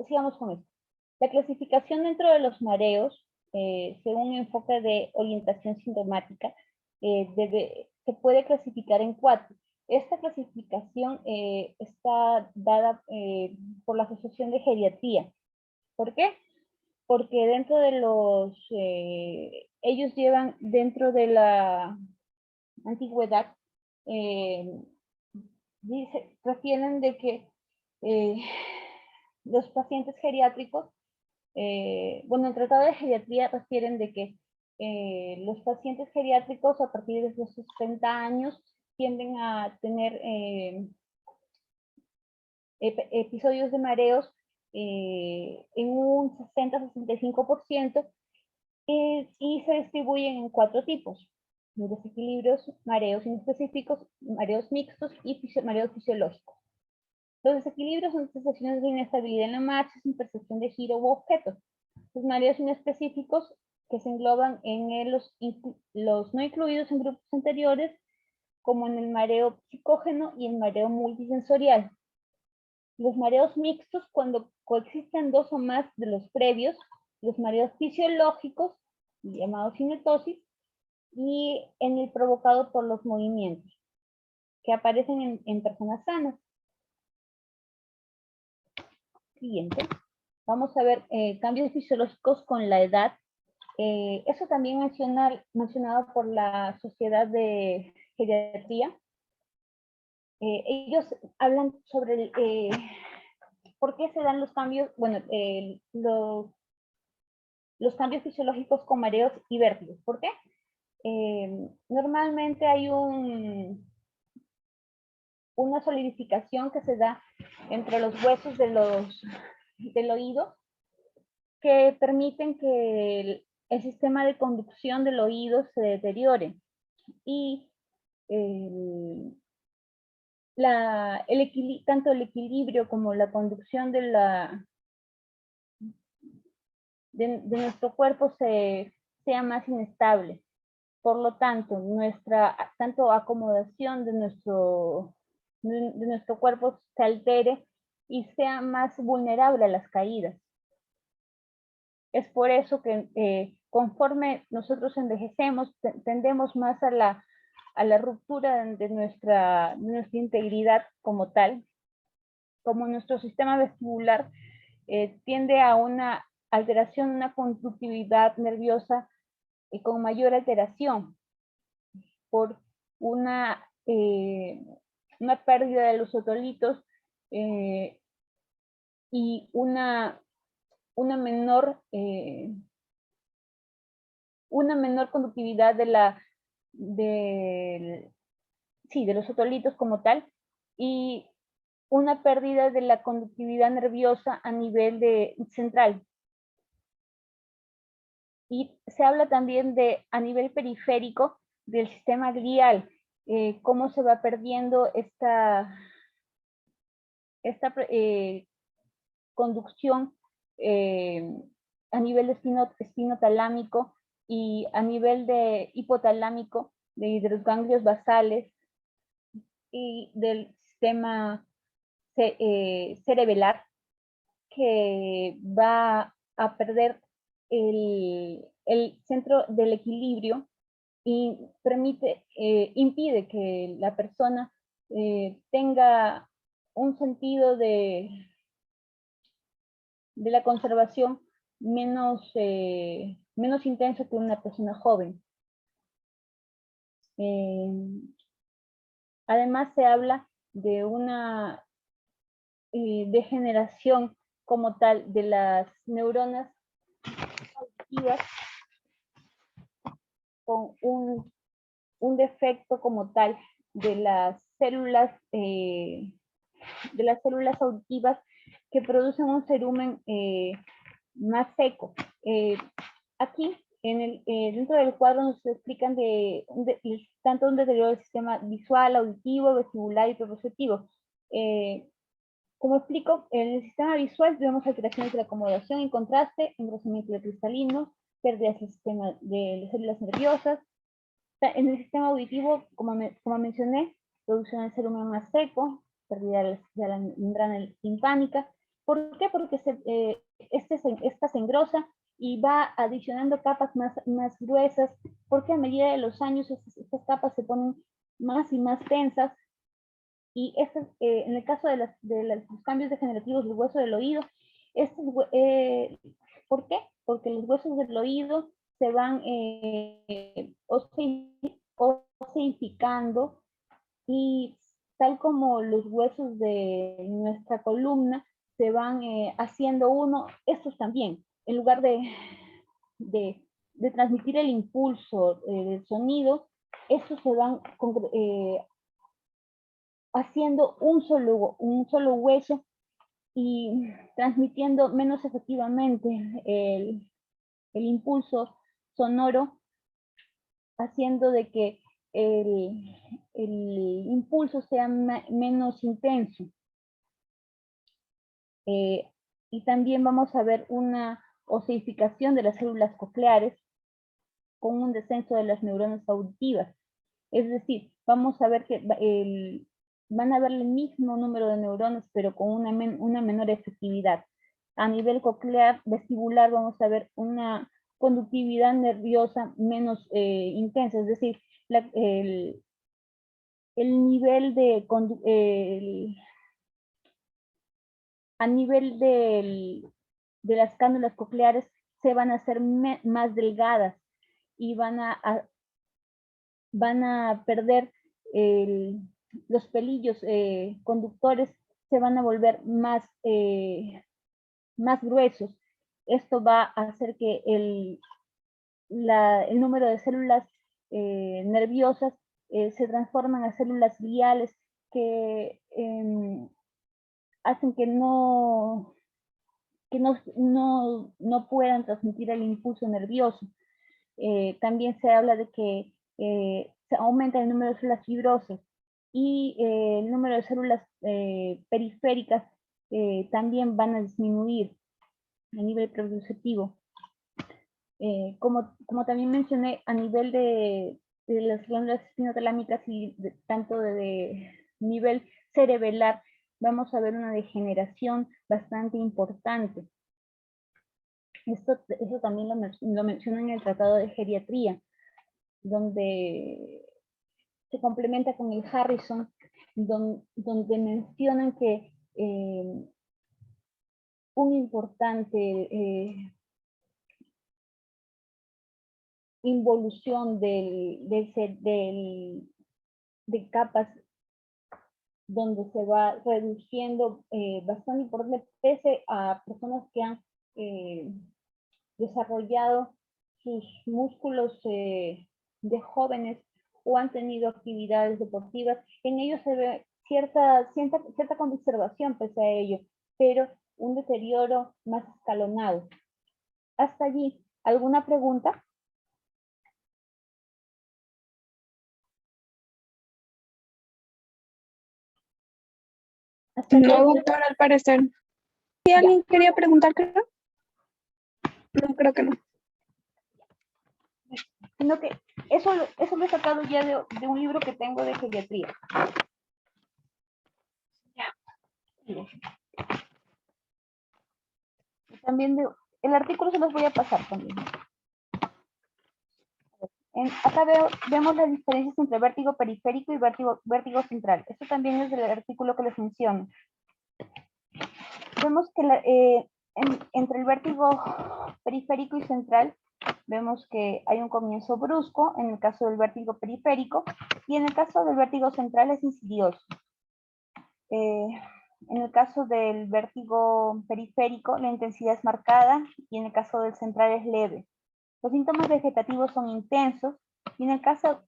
Sigamos con esto. La clasificación dentro de los mareos, según un enfoque de orientación sintomática, se puede clasificar en 4. Esta clasificación está dada por la Asociación de Geriatría. ¿Por qué? Porque dentro de ellos llevan dentro de la antigüedad, refieren de que los pacientes geriátricos, el Tratado de Geriatría refieren de que los pacientes geriátricos a partir de los 60 años tienden a tener episodios de mareos en un 60-65%, y se distribuyen en 4 tipos: desequilibrios, mareos inespecíficos, mareos mixtos y mareos fisiológicos. Los desequilibrios son sensaciones de inestabilidad en la marcha sin percepción de giro u objeto. Los mareos inespecíficos, que se engloban en los no incluidos en grupos anteriores, como en el mareo psicógeno y el mareo multisensorial. Los mareos mixtos, cuando coexisten 2 o más de los previos. Los mareos fisiológicos, llamados cinetosis, y en el provocado por los movimientos, que aparecen en personas sanas. Siguiente. Vamos a ver cambios fisiológicos con la edad. Eso también mencionado por la Sociedad de Geriatría. Ellos hablan sobre por qué se dan los cambios, bueno, los cambios fisiológicos con mareos y vértigos. ¿Por qué? Normalmente hay una solidificación que se da entre los huesos del oído, que permiten que el sistema de conducción del oído se deteriore, y tanto el equilibrio como la conducción de nuestro cuerpo sea más inestable. Por lo tanto, tanto acomodación de nuestro cuerpo se altere y sea más vulnerable a las caídas. Es por eso que conforme nosotros envejecemos, tendemos más a la ruptura de nuestra integridad como tal, como nuestro sistema vestibular tiende a una alteración, una conductividad nerviosa con mayor alteración por una pérdida de los otolitos y una menor conductividad de los otolitos como tal, y una pérdida de la conductividad nerviosa a nivel central. Y se habla también a nivel periférico del sistema glial, cómo se va perdiendo esta conducción a nivel espinotalámico y a nivel de hipotalámico, de los ganglios basales y del sistema cerebelar, que va a perder el centro del equilibrio y impide que la persona tenga un sentido de la conservación menos intenso que una persona joven. Además se habla de una degeneración como tal de las neuronas auditivas con un defecto como tal de las células auditivas que producen un cerumen más seco. Aquí, dentro del cuadro nos explican tanto un deterioro del sistema visual, auditivo, vestibular y propioceptivo. Como explico, en el sistema visual vemos alteraciones de la acomodación y contraste, engrosamiento de cristalino, pérdidas del sistema de las células nerviosas. En el sistema auditivo, como mencioné, producción del cerumen más seco, pérdida de la membrana timpánica. ¿Por qué? Porque esta se engrosa y va adicionando capas más gruesas, porque a medida de los años estas capas se ponen más y más tensas. Y en el caso de los cambios degenerativos del hueso del oído, ¿por qué? Porque los huesos del oído se van oseificando, y tal como los huesos de nuestra columna se van haciendo uno, estos también, en lugar de transmitir el impulso del sonido, estos se van haciendo un solo hueso y transmitiendo menos efectivamente el impulso sonoro, haciendo de que el impulso sea menos intenso. Y también vamos a ver una oseificación de las células cocleares con un descenso de las neuronas auditivas. Es decir, vamos a ver que van a haber el mismo número de neuronas, pero con una menor efectividad. A nivel coclear, vestibular, vamos a ver una conductividad nerviosa menos intensa, es decir, el nivel a nivel de las cánulas cocleares se van a hacer más delgadas y van a perder los pelillos conductores, se van a volver más gruesos. Esto va a hacer que el número de células nerviosas se transforman a células gliales que hacen que no puedan transmitir el impulso nervioso. También se habla de que se aumenta el número de células fibrosas y el número de células periféricas también van a disminuir a nivel propioceptivo. Como también mencioné, a nivel de las glándulas espinotalámicas y tanto de nivel cerebelar, vamos a ver una degeneración bastante importante. Eso también lo menciona en el Tratado de Geriatría, donde se complementa con el Harrison, donde mencionan que un importante involución de capas donde se va reduciendo bastante importante, pese a personas que han desarrollado sus músculos de jóvenes o han tenido actividades deportivas. En ellos cierta conservación pese a ello, pero un deterioro más escalonado. Hasta allí, ¿alguna pregunta? Hasta No, luego. doctor, al parecer. ¿Si Ya. alguien quería preguntar, creo? No, creo que no. Sino que eso lo he sacado ya de un libro que tengo de geriatría. Ya. Y también el artículo se los voy a pasar también. Acá vemos las diferencias entre vértigo periférico y vértigo central. Esto también es del artículo que les menciono. Vemos que entre el vértigo periférico y central, vemos que hay un comienzo brusco en el caso del vértigo periférico y en el caso del vértigo central es insidioso. En el caso del vértigo periférico, la intensidad es marcada y en el caso del central es leve. Los síntomas vegetativos son intensos y en el caso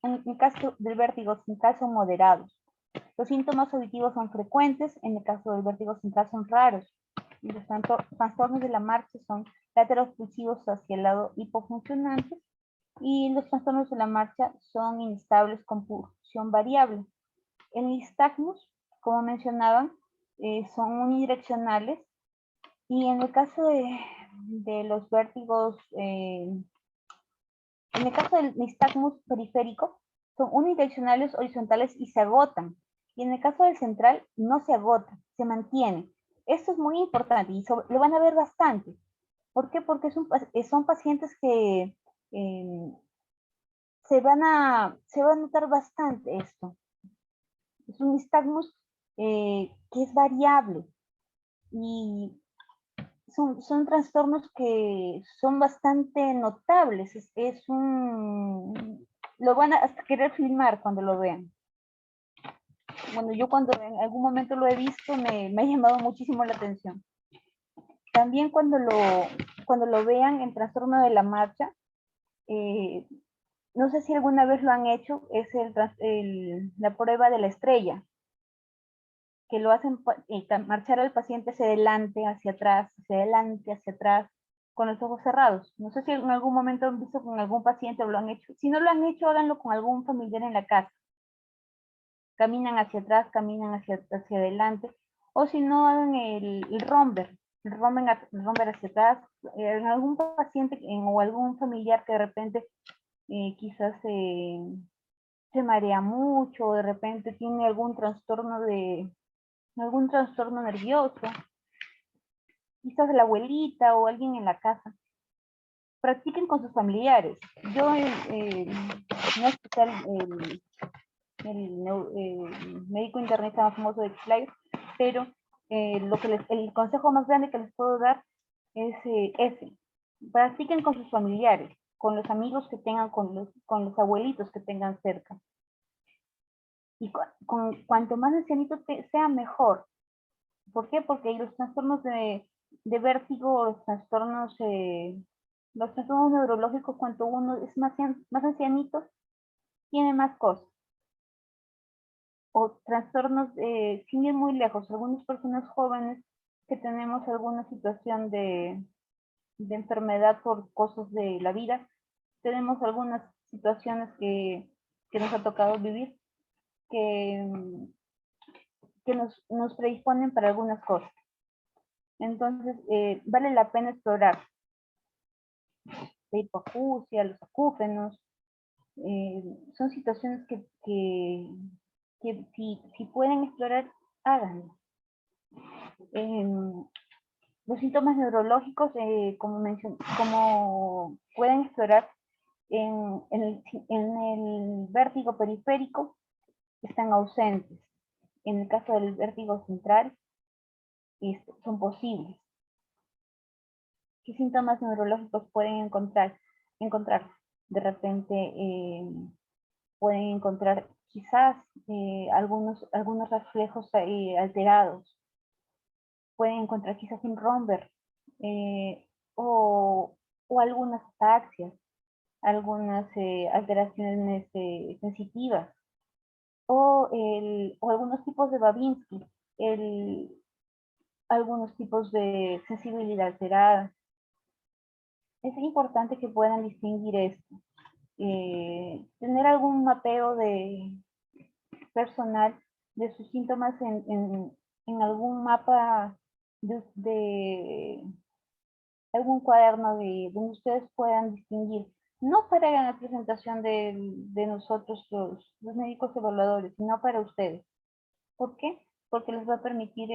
del vértigo central son moderados. Los síntomas auditivos son frecuentes, en el caso del vértigo central son raros. Y los trastornos de la marcha son laterofusivos hacia el lado hipofuncionante y los trastornos de la marcha son inestables con pulsión variable. El nistagmus, como mencionaban, son unidireccionales y en el caso de los vértigos, en el caso del nistagmus periférico, son unidireccionales horizontales y se agotan. Y en el caso del central, no se agota, se mantiene. Esto es muy importante y lo van a ver bastante. ¿Por qué? Porque son pacientes que se va a notar bastante esto. Es un nistagmus que es variable y son trastornos que son bastante notables. Lo van a hasta querer filmar cuando lo vean. Bueno, yo cuando en algún momento lo he visto me ha llamado muchísimo la atención. También cuando lo vean en trastorno de la marcha, no sé si alguna vez lo han hecho, es la prueba de la estrella, que lo hacen marchar al paciente hacia adelante, hacia atrás, hacia adelante, hacia atrás, con los ojos cerrados. No sé si en algún momento han visto con algún paciente o lo han hecho. Si no lo han hecho, háganlo con algún familiar en la casa. Caminan hacia atrás, caminan hacia adelante. O si no, hagan el romber. El romber hacia atrás. En algún paciente o algún familiar que de repente quizás se marea mucho, o de repente tiene algún trastorno nervioso, quizás la abuelita o alguien en la casa. Practiquen con sus familiares. Yo, no especial, el médico internista más famoso de Chile, pero el consejo más grande que les puedo dar es ese. Practiquen con sus familiares, con los amigos que tengan, con los abuelitos que tengan cerca. Y cuanto más ancianito sea, mejor. ¿Por qué? Porque los trastornos de vértigo, los trastornos neurológicos, cuanto uno es más ancianito, tiene más cosas. O trastornos, sin ir muy lejos, algunas personas jóvenes que tenemos alguna situación de enfermedad por cosas de la vida, tenemos algunas situaciones que nos ha tocado vivir que nos predisponen para algunas cosas. Entonces, vale la pena explorar la hipoacusia, los acúfenos. Son situaciones que si pueden explorar, háganlo. Los síntomas neurológicos, como pueden explorar en el vértigo periférico, están ausentes. En el caso del vértigo central, son posibles. ¿Qué síntomas neurológicos pueden encontrar? De repente pueden encontrar quizás algunos reflejos alterados. Pueden encontrar quizás un romber o algunas ataxias, algunas alteraciones sensitivas. o algunos tipos de Babinski, algunos tipos de sensibilidad alterada. Es importante que puedan distinguir esto. Tener algún mapeo personal de sus síntomas en algún mapa de algún cuaderno donde ustedes puedan distinguir, no para la presentación de nosotros los médicos evaluadores, sino para ustedes. ¿Por qué? Porque les va a permitir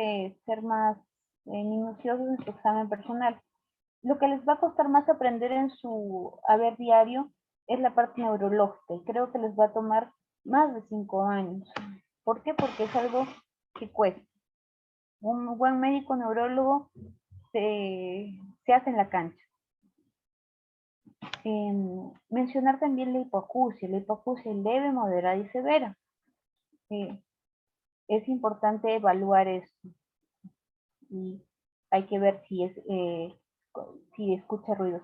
ser más minuciosos en su examen personal. Lo que les va a costar más aprender en su haber diario es la parte neurológica, y creo que les va a tomar más de 5 años. ¿Por qué? Porque es algo que cuesta. Un buen médico neurólogo se hace en la cancha. Mencionar también la hipoacusia leve, moderada y severa. Es importante evaluar esto. Y hay que ver si escucha ruidos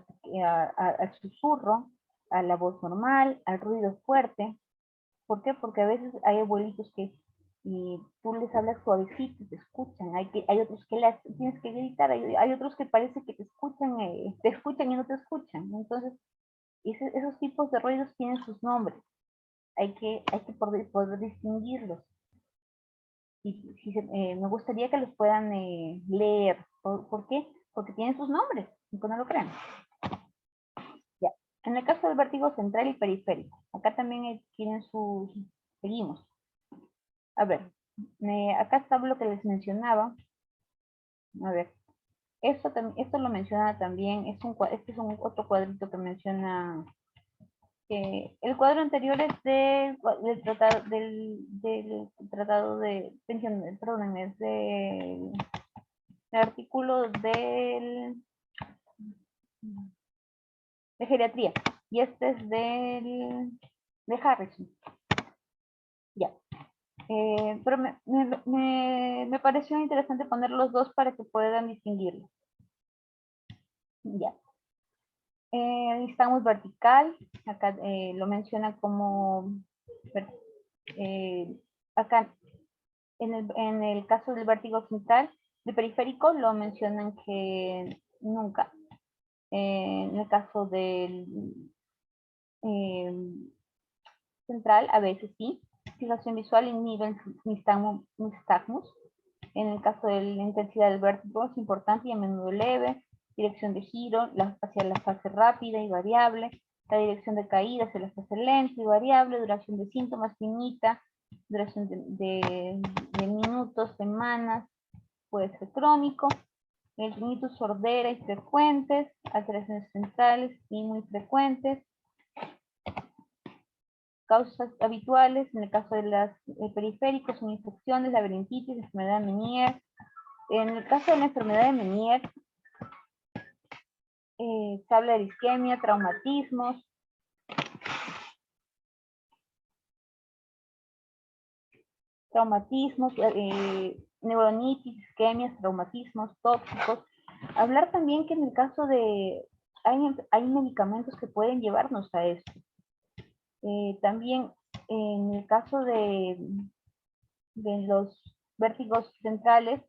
al susurro, a la voz normal, al ruido fuerte. ¿Por qué? Porque a veces hay abuelitos que tú les hablas suavecito y te escuchan. Hay otros que tienes que gritar, hay otros que parece que te escuchan y no te escuchan. Entonces, esos tipos de ruidos tienen sus nombres. Hay que poder distinguirlos. Me gustaría que los puedan leer. ¿Por qué? Porque tienen sus nombres, aunque no lo crean. Ya. En el caso del vértigo central y periférico, acá también tienen sus... Seguimos. A ver, acá está lo que les mencionaba. A ver, esto lo menciona también, este es otro cuadrito que menciona... el cuadro anterior es del tratado de pensión, perdón, es del artículo de geriatría, y este es de Harrison. Ya. Pero me pareció interesante poner los dos para que puedan distinguirlo. Ya. Estamos vertical, acá lo menciona como acá en el caso del vértigo central, de periférico lo mencionan que nunca. En el caso del central, a veces sí. Fijación visual inhibe nistagmus. En el caso de la intensidad del vértigo es importante y a menudo leve. Dirección de giro hacia la fase rápida y variable. La dirección de caída hacia la fase lenta y variable. Duración de síntomas finita. Duración de minutos, semanas. Puede ser crónico. El tinnitus sordera y frecuentes. Alteraciones centrales y muy frecuentes. Causas habituales, en el caso de los periféricos, son infecciones, laberintitis, enfermedad de Meniere. En el caso de la enfermedad de Meniere, se habla de isquemia, traumatismos, neuronitis, isquemias, traumatismos, tóxicos. Hablar también que en el caso de, hay medicamentos que pueden llevarnos a esto. También en el caso de los vértigos centrales,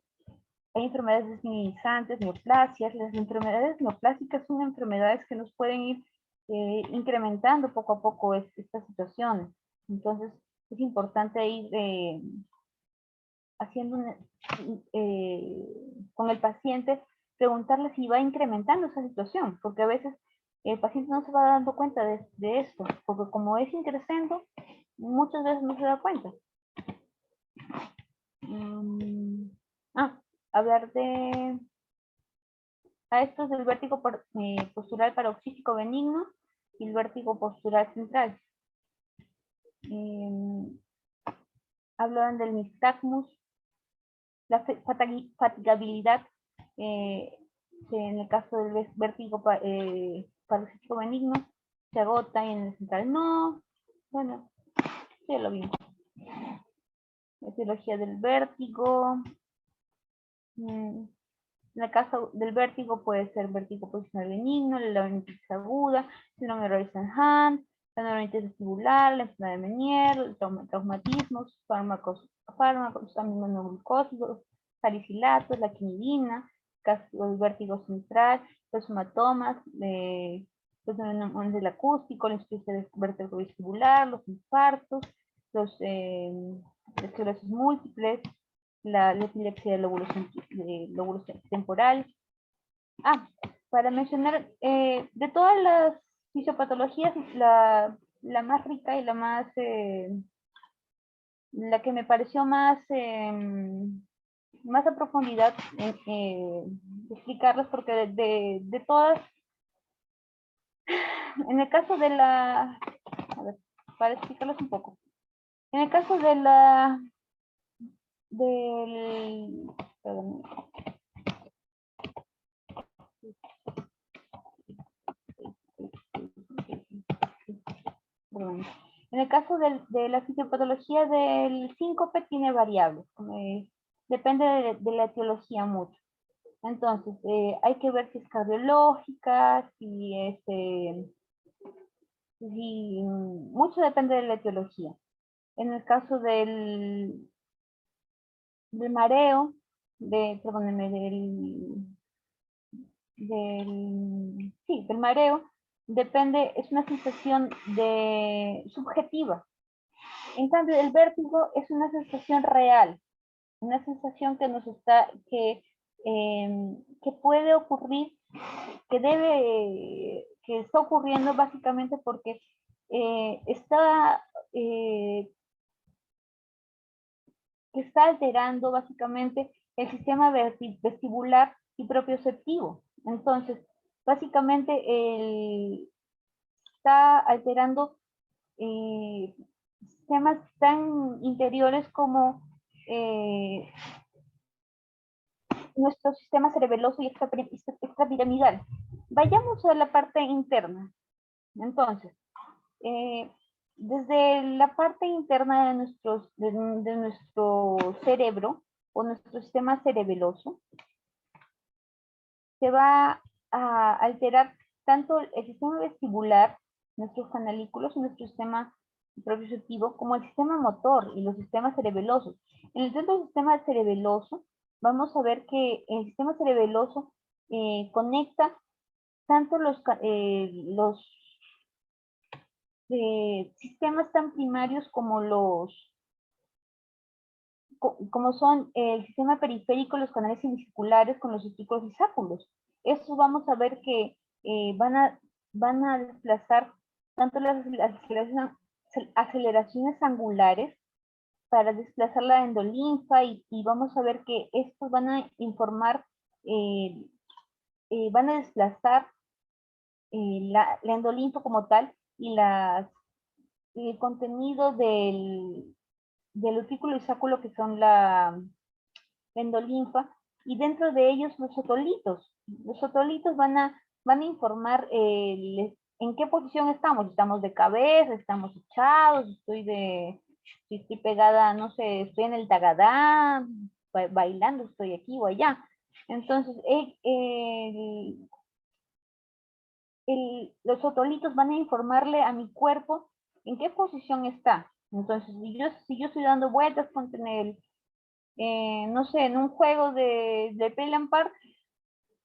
hay enfermedades desmineralizantes, neoplasias. Las enfermedades neoplásicas son enfermedades que nos pueden ir incrementando poco a poco estas situaciones. Entonces, es importante ir haciendo con el paciente, preguntarle si va incrementando esa situación, porque a veces el paciente no se va dando cuenta de esto, porque como es increciendo, muchas veces no se da cuenta. Hablar de esto es del vértigo postural paroxístico benigno y el vértigo postural central. Hablan del nistagmus, la fatigabilidad, en el caso del vértigo paroxístico benigno se agota, y en el central no. Bueno, ya lo vimos. La etiología del vértigo. En el caso del vértigo puede ser vértigo posicional benigno, la laberintitis aguda, síndrome de Royston-Hahn, Generalmente vestibular, la enfermedad de Meniere, traumatismos, fármacos aminoglucósidos, salicilatos, la quinidina, el vértigo central, los hematomas, los neumones del acústico, la insuficiencia vestibular, los infartos, los esclerosis múltiples, la epilepsia de lóbulos temporales. Para mencionar, de todas las fisiopatologías, la más rica y la que me pareció más a profundidad explicarlas, porque de todas, en el caso de a ver, para explicarlas un poco, en el caso de perdón, en el caso de la fisiopatología del síncope tiene variables, depende de la etiología mucho. Entonces, hay que ver si es cardiológica, mucho depende de la etiología. En el caso del mareo, del mareo, depende, es una sensación subjetiva. En cambio, el vértigo es una sensación real, una sensación que puede ocurrir, que está ocurriendo básicamente porque está alterando básicamente el sistema vestibular y propioceptivo. Entonces, básicamente está alterando sistemas tan interiores como nuestro sistema cerebeloso y extrapiramidal. Vayamos a la parte interna. Entonces, desde la parte interna de nuestro cerebro o nuestro sistema cerebeloso, se va a alterar tanto el sistema vestibular, nuestros canalículos, nuestro sistema propioceptivo, como el sistema motor y los sistemas cerebelosos. En el centro del sistema cerebeloso, vamos a ver que el sistema cerebeloso conecta tanto los sistemas tan primarios como son el sistema periférico, los canales semicirculares con los vesículos y sáculos. Estos vamos a ver que van a desplazar tanto las aceleraciones angulares para desplazar la endolinfa y vamos a ver que estos van a informar, van a desplazar la endolinfa como tal y el contenido del vesículo y sáculo, que son la endolinfa, y dentro de ellos los otolitos. Los otolitos van a informar en qué posición estamos. Estamos de cabeza, estamos echados, si estoy pegada, no sé, estoy en el tagadá, bailando, estoy aquí o allá. Entonces, los otolitos van a informarle a mi cuerpo en qué posición está. Entonces, si yo estoy dando vueltas, ponte no sé, en un juego de Play Park,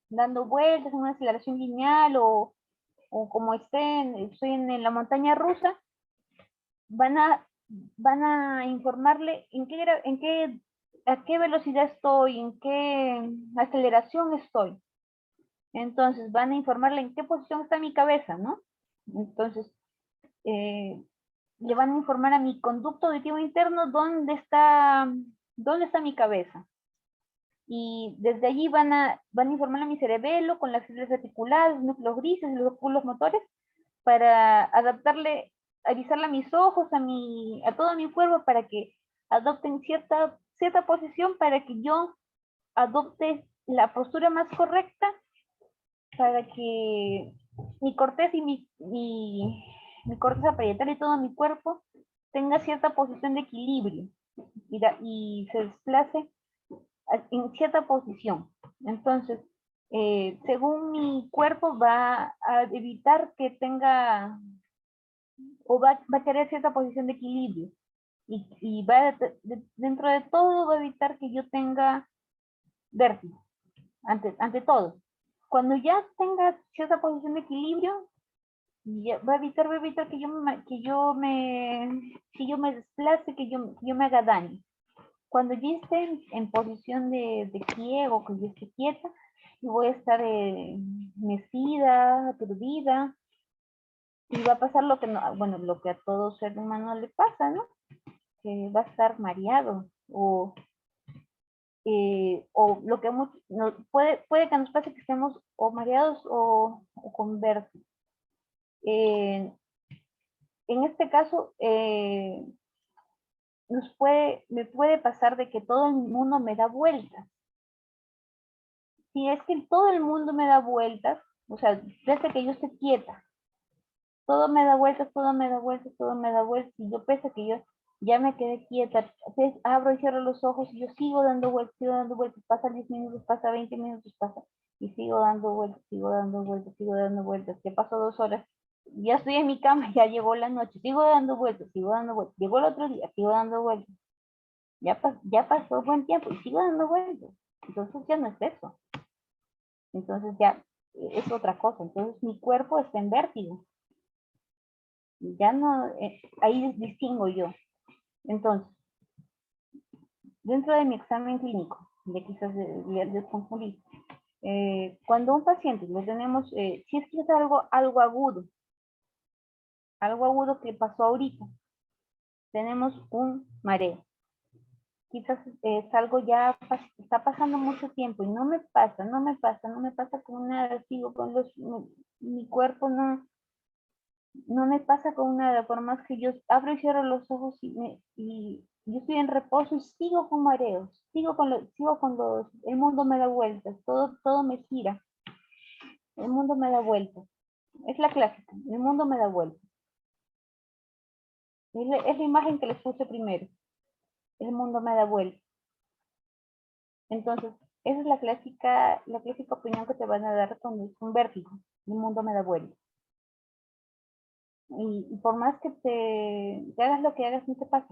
dando vueltas en una aceleración lineal o como estoy en la montaña rusa, van a informarle a qué velocidad estoy, en qué aceleración estoy. Entonces van a informarle en qué posición está mi cabeza, ¿no? Entonces, le van a informar a mi conducto auditivo interno dónde está mi cabeza. Y desde allí van a informar a mi cerebelo con las células reticulares, los núcleos grises, los lóbulos motores, para avisarle a mis ojos, a todo mi cuerpo, para que adopten cierta posición, para que yo adopte la postura más correcta, para que mi corteza y mi corteza parietal y todo mi cuerpo tenga cierta posición de equilibrio y se desplace en cierta posición. Entonces, según mi cuerpo va a evitar que tenga o va a querer cierta posición de equilibrio. Y va dentro de todo va a evitar que yo tenga vértigo, ante todo. Cuando ya tenga cierta posición de equilibrio, ya va a evitar que yo me desplace, que yo me haga daño. Cuando ya esté en posición de ciego, que yo esté quieta, yo voy a estar mecida, aturdida, y va a pasar lo que lo que a todo ser humano le pasa, ¿no? Que va a estar mareado o lo que puede que nos pase que estemos o mareados o con vértigo. En este caso, me puede pasar de que todo el mundo me da vueltas. Si es que todo el mundo me da vueltas, o sea, desde que yo esté quieta, todo me da vueltas, todo me da vueltas, todo me da vueltas, y yo pese que yo ya me quedé quieta, entonces abro y cierro los ojos y yo sigo dando vueltas, pasa 10 minutos, pasa 20 minutos, pasa, y sigo dando vueltas, sigo dando vueltas, sigo dando vueltas, que pasó 2 horas, ya estoy en mi cama, ya llegó la noche, sigo dando vueltas, llegó el otro día, sigo dando vueltas, ya pasó buen tiempo y sigo dando vueltas, entonces ya no es eso, entonces ya es otra cosa, entonces mi cuerpo está en vértigo, ya no, ahí distingo yo. Entonces, dentro de mi examen clínico, ya quizás les confundí, cuando un paciente lo tenemos, si es que es algo agudo que pasó ahorita, tenemos un mareo. Quizás es algo ya, está pasando mucho tiempo y no me pasa con nada, sigo con mi cuerpo no me pasa con nada, por más que yo abro y cierro los ojos y yo estoy en reposo y sigo con mareos, el mundo me da vueltas, todo me gira, el mundo me da vueltas, es la clásica, el mundo me da vueltas. Es la imagen que les puse primero, el mundo me da vueltas. Entonces, esa es la clásica opinión que te van a dar cuando es un vértigo, el mundo me da vueltas. Y por más que te hagas lo que hagas, no te pasa.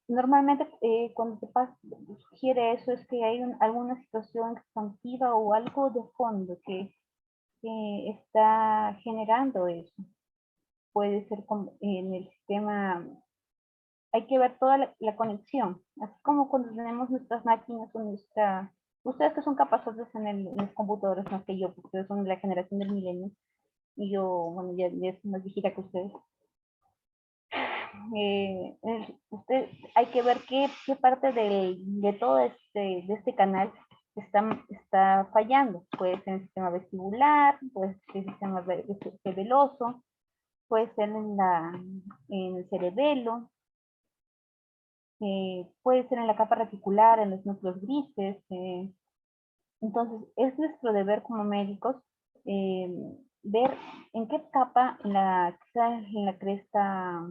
Normalmente cuando te sugiere eso es que hay alguna situación expansiva o algo de fondo que está generando eso. Puede ser en el sistema, hay que ver toda la conexión, así como cuando tenemos nuestras máquinas o ustedes que son capaces en los computadores más que yo, porque ustedes son de la generación del milenio, y yo, bueno, ya es más viejita que ustedes. Hay que ver qué parte de todo de este canal está fallando. Puede ser el sistema vestibular, puede ser el sistema veloso, puede ser en el cerebelo, puede ser en la capa reticular, en los núcleos grises. Entonces, es nuestro deber como médicos ver en qué capa, quizás en la cresta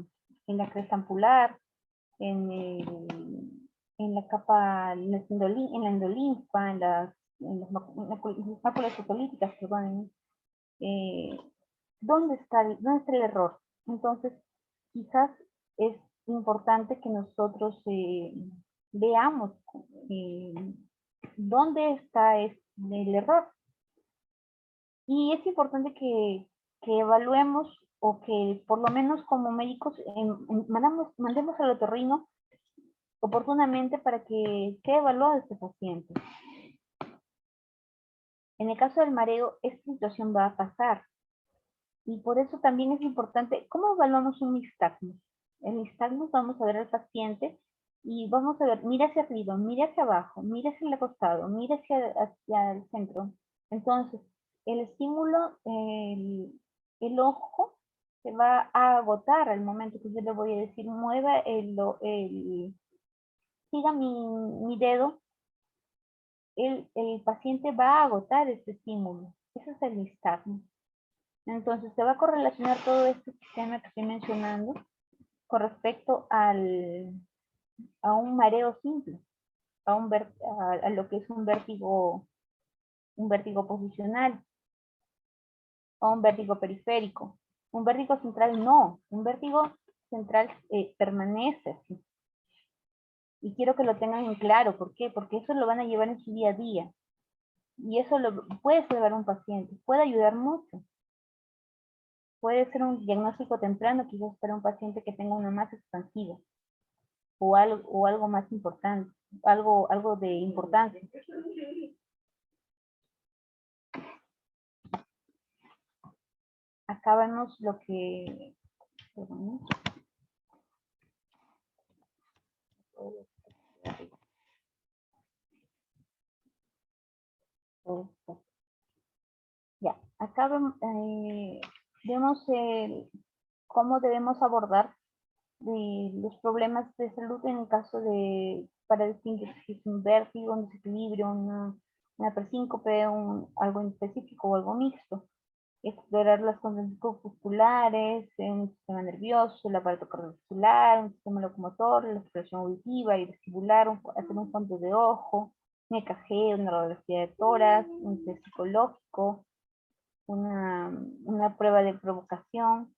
ampular, en la capa, en la endolinfa, en las máculas fotolíticas, perdón, ¿dónde está el error? Entonces, quizás es importante que nosotros veamos dónde está el error. Y es importante que evaluemos o que por lo menos como médicos mandemos al otorrino oportunamente para que sea evaluado este paciente. En el caso del mareo, esta situación va a pasar. Y por eso también es importante, ¿cómo evaluamos un nistagmus? En nistagmus vamos a ver al paciente y vamos a ver, mira hacia arriba, mira hacia abajo, mira hacia el costado, mira hacia el centro. Entonces, el estímulo, el ojo se va a agotar al momento que yo le voy a decir, mueva siga mi dedo, el paciente va a agotar este estímulo. Ese es el nistagmus. Entonces, se va a correlacionar todo este sistema que estoy mencionando con respecto a un mareo simple, a lo que es un vértigo posicional, a un vértigo periférico, Un vértigo central no, un vértigo central permanece así. Y quiero que lo tengan en claro, ¿por qué? Porque eso lo van a llevar en su día a día. Y eso lo puede salvar a un paciente, puede ayudar mucho. Puede ser un diagnóstico temprano, quizás para un paciente que tenga una masa expansiva o algo más importante, algo de importancia. Acá vemos lo que... perdón. Ya, acá vemos cómo debemos abordar los problemas de salud en el caso para distinguir si es un vértigo, un desequilibrio, una persíncope, algo en específico o algo mixto. Explorar las condiciones corpusculares, un sistema nervioso, el aparato cardiovascular, un sistema locomotor, la expresión auditiva y vestibular, hacer un fondo de ojo, un EKG, una radiografía de tórax, un test psicológico, una prueba de provocación,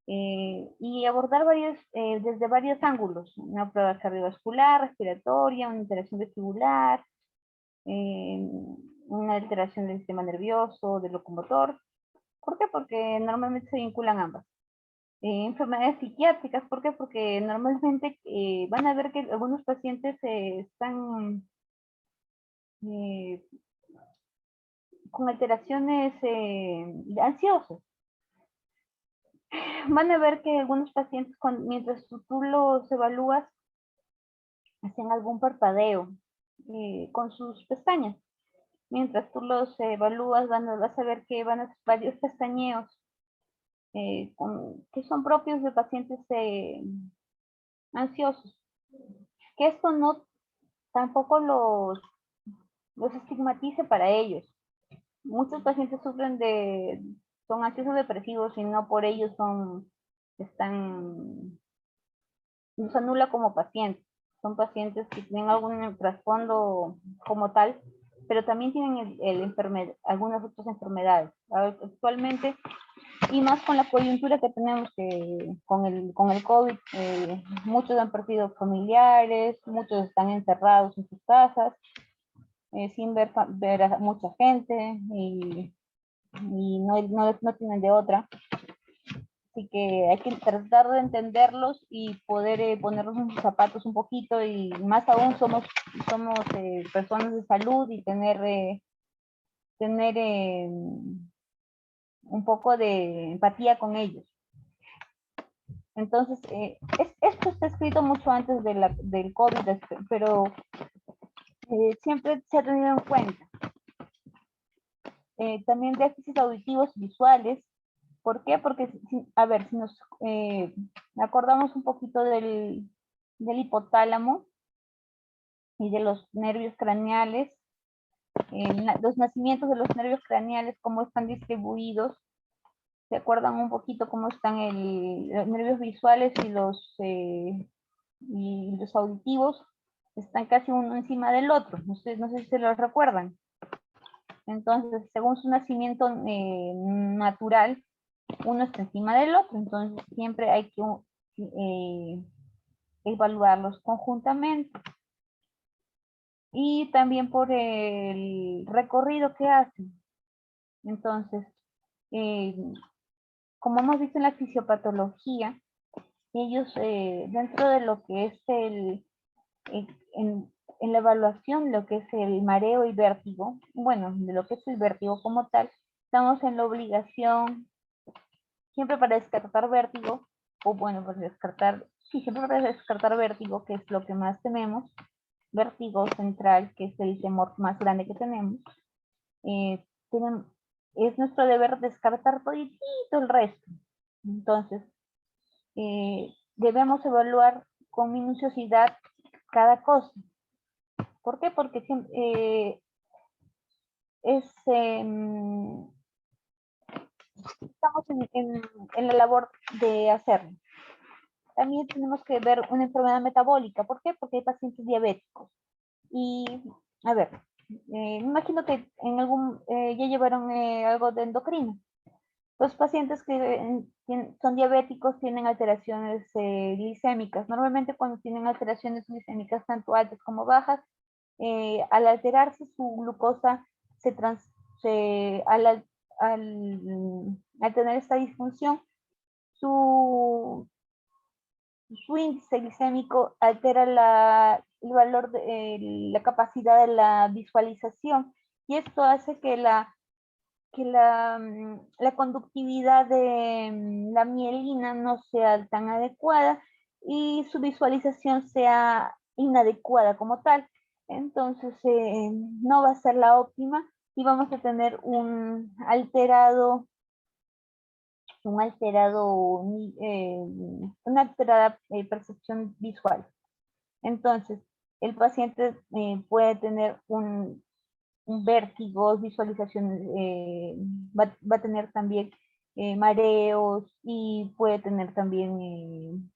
y abordar desde varios ángulos, una prueba cardiovascular, respiratoria, una interacción vestibular, una alteración del sistema nervioso, del locomotor. ¿Por qué? Porque normalmente se vinculan ambas. Enfermedades psiquiátricas, ¿por qué? Porque normalmente van a ver que algunos pacientes están con alteraciones ansiosas. Van a ver que algunos pacientes, mientras tú los evalúas, hacen algún parpadeo con sus pestañas. Mientras tú los evalúas, vas a ver que van a hacer varios pestañeos que son propios de pacientes ansiosos. Que esto no tampoco los estigmatice para ellos. Muchos pacientes son ansiosos depresivos y no por ello los anula como pacientes. Son pacientes que tienen algún trasfondo como tal, pero también tienen algunas otras enfermedades. Actualmente, y más con la coyuntura que tenemos con el COVID, muchos han perdido familiares, muchos están encerrados en sus casas, sin ver a mucha gente y no tienen de otra. Así que hay que tratar de entenderlos y poder ponernos en sus zapatos un poquito, y más aún somos personas de salud, y tener un poco de empatía con ellos. Entonces, esto está escrito mucho antes del COVID, pero siempre se ha tenido en cuenta. También déficits auditivos visuales. ¿Por qué? Porque, a ver, si nos acordamos un poquito del hipotálamo y de los nervios craneales, los nacimientos de los nervios craneales, cómo están distribuidos. ¿Se acuerdan un poquito cómo están los nervios visuales y los auditivos? Están casi uno encima del otro. No sé si se los recuerdan. Entonces, según su nacimiento natural, uno está encima del otro. Entonces, siempre hay que evaluarlos conjuntamente. Y también por el recorrido que hacen. Entonces, como hemos visto en la fisiopatología, ellos dentro de lo que es en la evaluación, lo que es el mareo y vértigo, bueno, de lo que es el vértigo como tal, estamos en la obligación, siempre para descartar vértigo, o bueno, siempre para descartar vértigo, que es lo que más tememos, vértigo central, que es el temor más grande que tenemos, es nuestro deber descartar toditito el resto. Entonces, debemos evaluar con minuciosidad cada cosa. ¿Por qué? Porque estamos en la labor de hacerlo. También tenemos que ver una enfermedad metabólica. ¿Por qué? Porque hay pacientes diabéticos. Y, a ver, me imagino que ya llevaron algo de endocrino. Los pacientes que son diabéticos tienen alteraciones glicémicas. Normalmente cuando tienen alteraciones glicémicas tanto altas como bajas, al alterarse su glucosa, al tener esta disfunción, su índice glicémico altera el valor de la capacidad de la visualización, y esto hace que la conductividad de la mielina no sea tan adecuada y su visualización sea inadecuada como tal. Entonces no va a ser la óptima y vamos a tener una alterada percepción visual. Entonces, el paciente puede tener un vértigo, visualizaciones, va a tener también mareos y puede tener también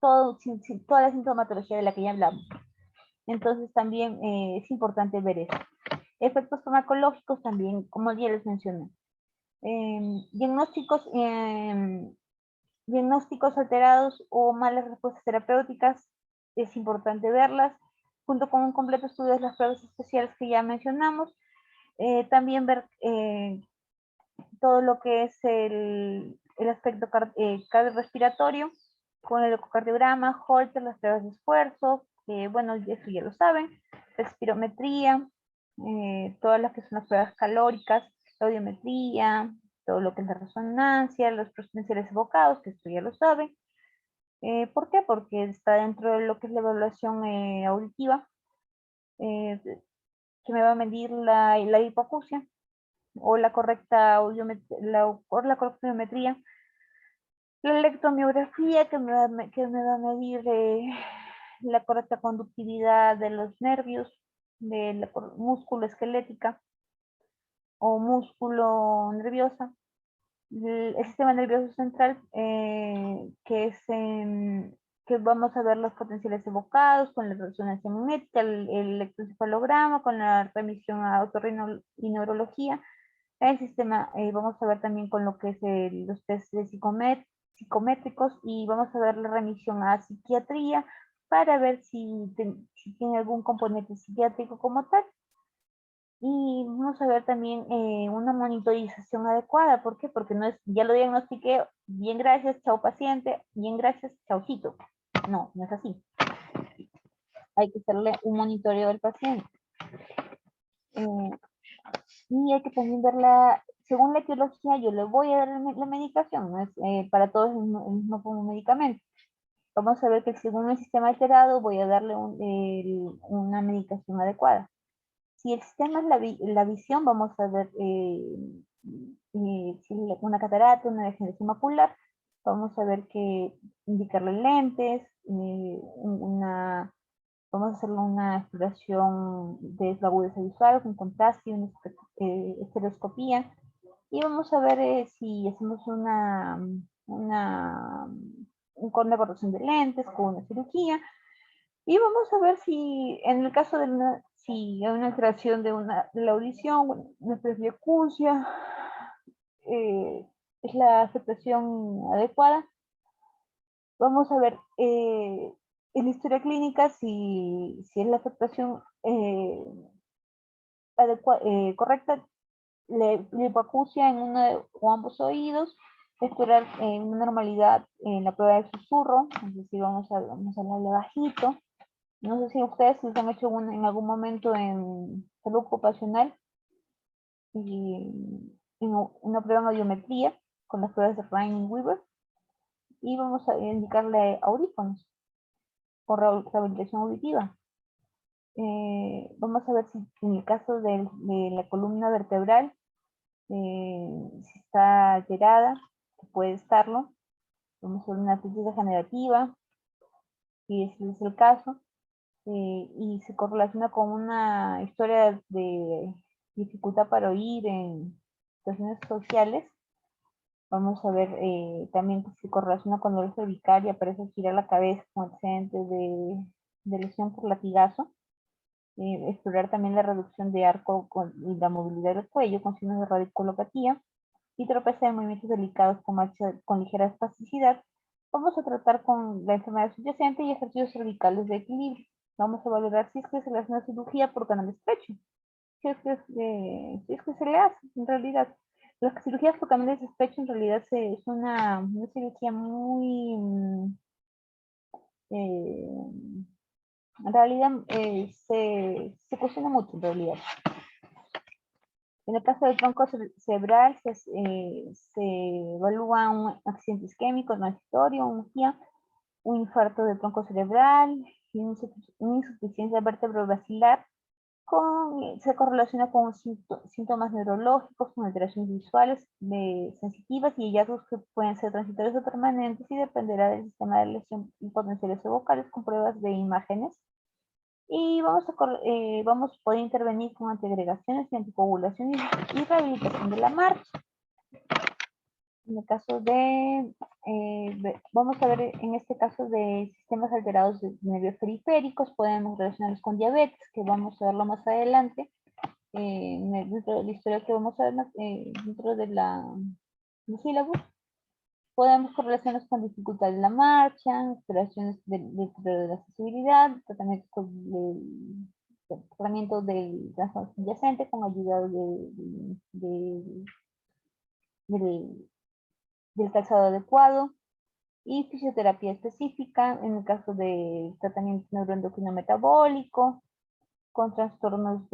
toda la sintomatología de la que ya hablamos. Entonces también es importante ver eso. Efectos farmacológicos también, como ya les mencioné. Diagnósticos alterados o malas respuestas terapéuticas, es importante verlas, junto con un completo estudio de las pruebas especiales que ya mencionamos. También ver todo lo que es el aspecto cardiorrespiratorio, con el ecocardiograma, Holter, las pruebas de esfuerzo, bueno, eso ya lo saben, respirometría, todas las que son las pruebas calóricas, la audiometría, todo lo que es la resonancia, los potenciales evocados, que esto ya lo saben. ¿Por qué? Porque está dentro de lo que es la evaluación auditiva, que me va a medir la hipoacusia o la correcta audiometría, la electromiografía que me va a medir la correcta conductividad de los nervios, de la músculo esquelética o músculo nerviosa, el sistema nervioso central, que vamos a ver los potenciales evocados con la resonancia magnética, el electroencefalograma, con la remisión a otorrinolaringología. El sistema, vamos a ver también con lo que es los test de psicométricos, y vamos a ver la remisión a psiquiatría para ver si tiene algún componente psiquiátrico como tal. Y vamos a ver también una monitorización adecuada. ¿Por qué? Porque no es, ya lo diagnostiqué, bien gracias, chao paciente, bien gracias, chaucito. No, no es así. Hay que hacerle un monitoreo del paciente. Y hay que también ver según la etiología, yo le voy a dar la medicación, no es para todos el mismo como medicamento. Vamos a ver que según el sistema alterado voy a darle una medicación adecuada. Si el sistema es la visión, vamos a ver si una catarata, una degeneración macular, vamos a ver que indicarle lentes, vamos a hacerle una exploración de la agudeza visual con contraste y una estereoscopía. Y vamos a ver si hacemos con una corrección de lentes, con una cirugía. Y vamos a ver si en el caso de si hay una alteración de la audición, bueno, una presbiacusia, es la aceptación adecuada. Vamos a ver en la historia clínica si es la afectación correcta, la hipoacusia en uno o ambos oídos, esperar una normalidad en la prueba de susurro, es decir, vamos a hablarle bajito. No sé si ustedes les han hecho en algún momento en salud ocupacional y en una prueba en audiometría con las pruebas de Rhine-Weaver, y vamos a indicarle audífonos o rehabilitación auditiva. Vamos a ver si en el caso de la columna vertebral, si está alterada, que puede estarlo. Vamos a ver una artritis degenerativa, si ese es el caso. Y se correlaciona con una historia de dificultad para oír en situaciones sociales. Vamos a ver también que se correlaciona con dolor cervical y aparece girar la cabeza con antecedentes de lesión por latigazo. Explorar también la reducción de arco y la movilidad del cuello con signos de radiculopatía. y tropieza en movimientos delicados con marcha con ligera espasticidad, vamos a tratar con la enfermedad subyacente y ejercicios cervicales de equilibrio. Vamos a valorar si es que se le hace una cirugía por canal estrecho, si es que se le hace, en realidad. Las cirugías por canales estrecho en realidad es una cirugía muy, en realidad se cuestiona mucho en realidad. En el caso del tronco cerebral se evalúa accidente isquémico, transitorio, un GIA, un infarto del tronco cerebral y una insuficiencia vertebrovascular. Se correlaciona con síntomas neurológicos, con alteraciones visuales sensitivas y hallazgos que pueden ser transitorios o permanentes y dependerá del sistema de lesión y potenciales vocales con pruebas de imágenes. Y vamos a poder intervenir con antiagregaciones y anticoagulación y rehabilitación de la marcha. En el caso vamos a ver en este caso de sistemas alterados de nervios periféricos, podemos relacionarlos con diabetes, que vamos a verlo más adelante, dentro de la historia que vamos a ver dentro de la sílabus. Podemos correlacionarlos con dificultad en la marcha, alteraciones de la accesibilidad, tratamiento del trastorno subyacente con ayuda del calzado adecuado y fisioterapia específica en el caso de tratamiento neuroendocrino metabólico con trastornos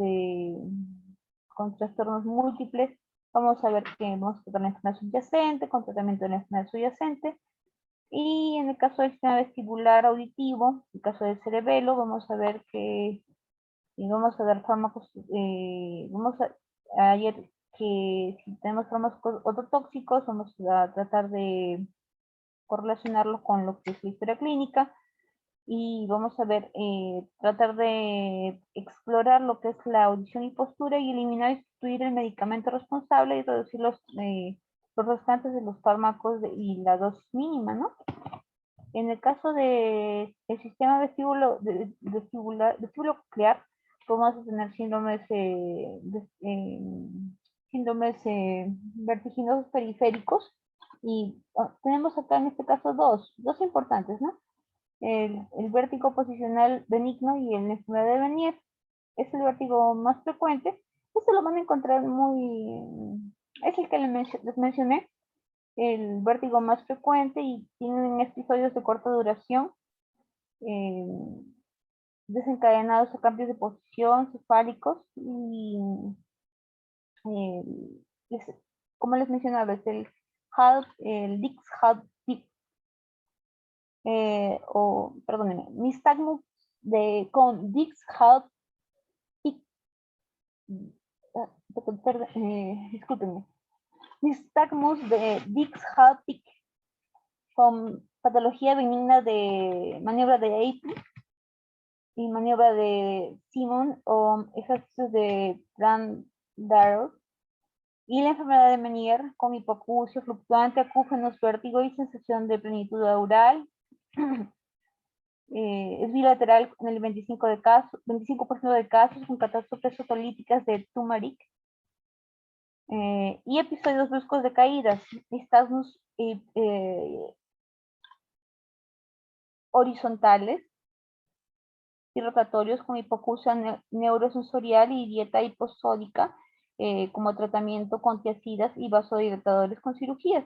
múltiples. Vamos a ver que vamos a tratar la enfermedad subyacente con tratamiento de la enfermedad subyacente. Y en el caso del sistema vestibular auditivo, en el caso del cerebelo, vamos a ver que vamos a dar fármacos, ayer que si tenemos fármacos ototóxicos, vamos a tratar de correlacionarlo con lo que es la historia clínica y vamos a ver, tratar de explorar lo que es la audición y postura y eliminar y sustituir el medicamento responsable y reducir los restantes de los fármacos y la dosis mínima, ¿no? En el caso del sistema vestíbulo coclear, vamos a tener síndromes vertiginosos periféricos y tenemos acá en este caso dos importantes, ¿no? El vértigo posicional benigno y la enfermedad de Meniere. Es el vértigo más frecuente. Esto lo van a encontrar es el que les mencioné, el vértigo más frecuente y tienen episodios de corta duración desencadenados a cambios de posición cefálicos y como les mencionaba es el Dix-Hallpick o perdónenme, nistagmus con Dix-Hallpick, discúlpenme, nistagmus de Dix-Hallpick con patología benigna de maniobra de April y maniobra de Simon o ejercicios de Brand-Darrow y la enfermedad de Meniere con hipoacusia fluctuante, acúfenos, vértigo y sensación de plenitud aural. Es bilateral en el 25% de casos con catástrofes otolíticas de Turmeric y episodios bruscos de caídas, nistagmus horizontales y rotatorios con hipoacusia neurosensorial y dieta hiposódica como tratamiento con tiazidas y vasodilatadores con cirugías.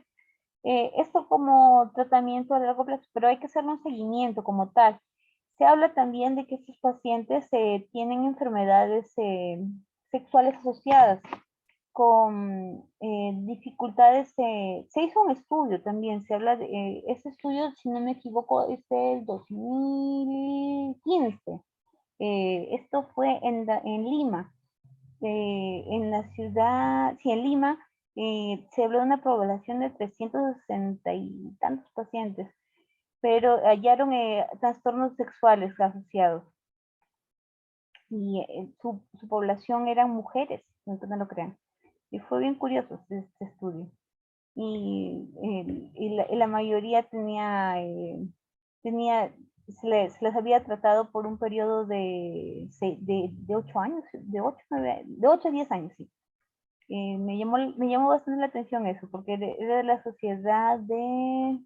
Esto como tratamiento a largo plazo, pero hay que hacerle un seguimiento como tal. Se habla también de que estos pacientes tienen enfermedades sexuales asociadas con dificultades. Se hizo un estudio también, se habla de este estudio, si no me equivoco, es del 2015. Esto fue en Lima. En la ciudad, sí, en Lima, se habló de una población de 360 y tantos pacientes, pero hallaron trastornos sexuales asociados. Y su población eran mujeres, no lo crean. Y fue bien curioso este estudio. Y la mayoría se les había tratado por un periodo de 8 años, de 8 a 10 años, sí. Me llamó bastante la atención eso, porque era de la sociedad de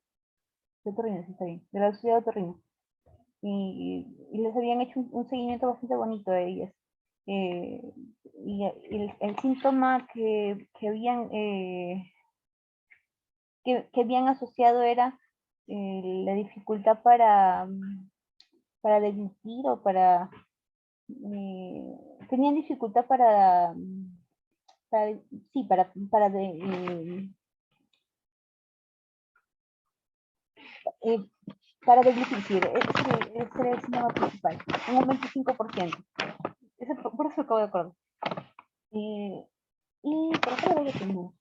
Otorrino, sí está bien, de la sociedad de Otorrino. Y les habían hecho un seguimiento bastante bonito a ellas. Y el síntoma que habían asociado era la dificultad para deglutir o tenían dificultad sí, para deglutir, sí, ese era el síntoma principal, un 25%. Por eso acabo de acordar. Y por otro lado tengo.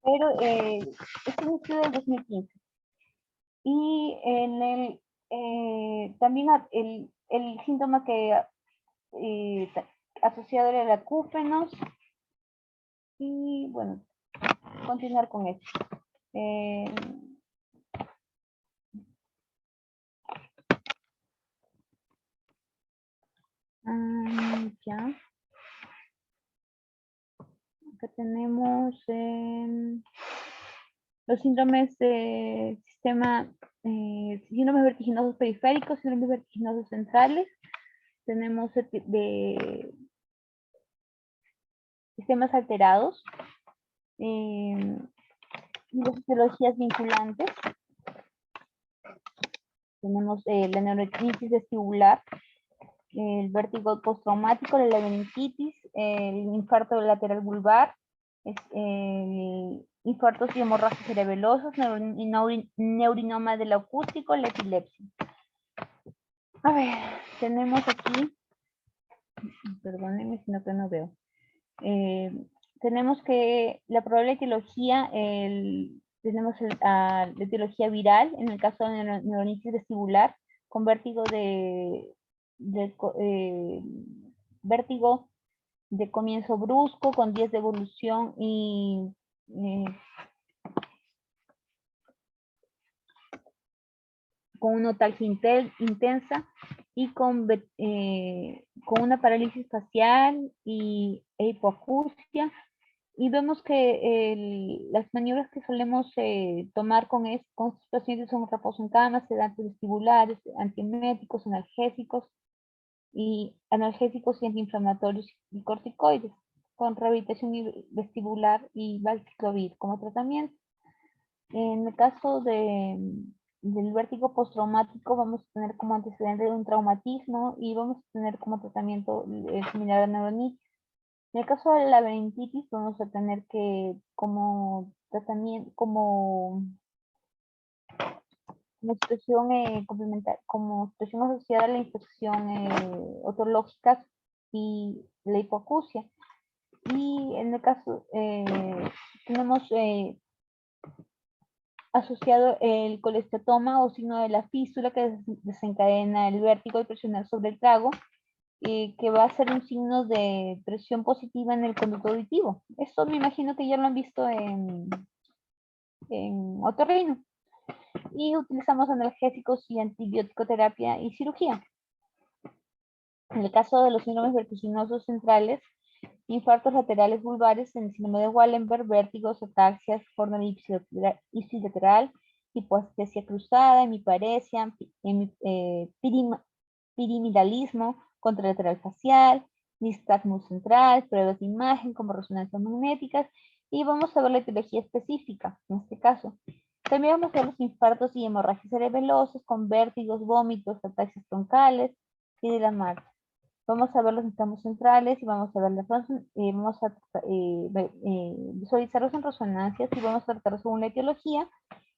Pero este inició del 2015. Y también el síntoma que asociado era el acúfenos. Y bueno, continuar con esto. Ya. Acá tenemos los síndromes de síndromes vertiginosos periféricos, síndromes vertiginosos centrales. Tenemos de sistemas alterados, y las etiologías vinculantes. Tenemos la neurocnitis vestibular, el vértigo postraumático, la laringitis, el infarto lateral vulvar, infartos y hemorragias cerebelosas, neurinoma del acústico, la epilepsia. A ver, tenemos aquí, perdónenme si no que no veo. Tenemos que la probable etiología, tenemos la etiología viral, en el caso de neuronitis vestibular, con vértigo vértigo de comienzo brusco, con días de evolución y con una notalgia intensa y con una parálisis facial e hipoacusia. Y vemos que las maniobras que solemos tomar con estos pacientes son reposo en cama, sedantes vestibulares, antieméticos, analgésicos y antiinflamatorios y corticoides, con rehabilitación vestibular y valciclovir como tratamiento. En el caso del vértigo postraumático vamos a tener como antecedente un traumatismo y vamos a tener como tratamiento similar a neuronitis. En el caso de la laberintitis vamos a tener que como tratamiento, como situación complementaria, como situación asociada a la infección otológica y la hipoacusia. Y en el caso tenemos asociado el colesteroma o signo de la fístula que desencadena el vértigo y presionar sobre el trago, que va a ser un signo de presión positiva en el conducto auditivo. Esto me imagino que ya lo han visto en otorrino. Y utilizamos analgésicos y antibiótico-terapia y cirugía. En el caso de los síndromes vertiginosos centrales, infartos laterales vulvares en el síndrome de Wallenberg, vértigos, ataxias, jornada ipsilateral, hipoestesia cruzada, hemiparesia, piramidalismo, contralateral facial, nistagmus central, pruebas de imagen como resonancias magnéticas, y vamos a ver la etiología específica, en este caso. También vamos a ver los infartos y hemorragias cerebelosas con vértigos, vómitos, ataxias troncales y de la marcha. Vamos a ver los nistagmus centrales y vamos a ver vamos a visualizarlos en resonancias y vamos a tratar según la etiología.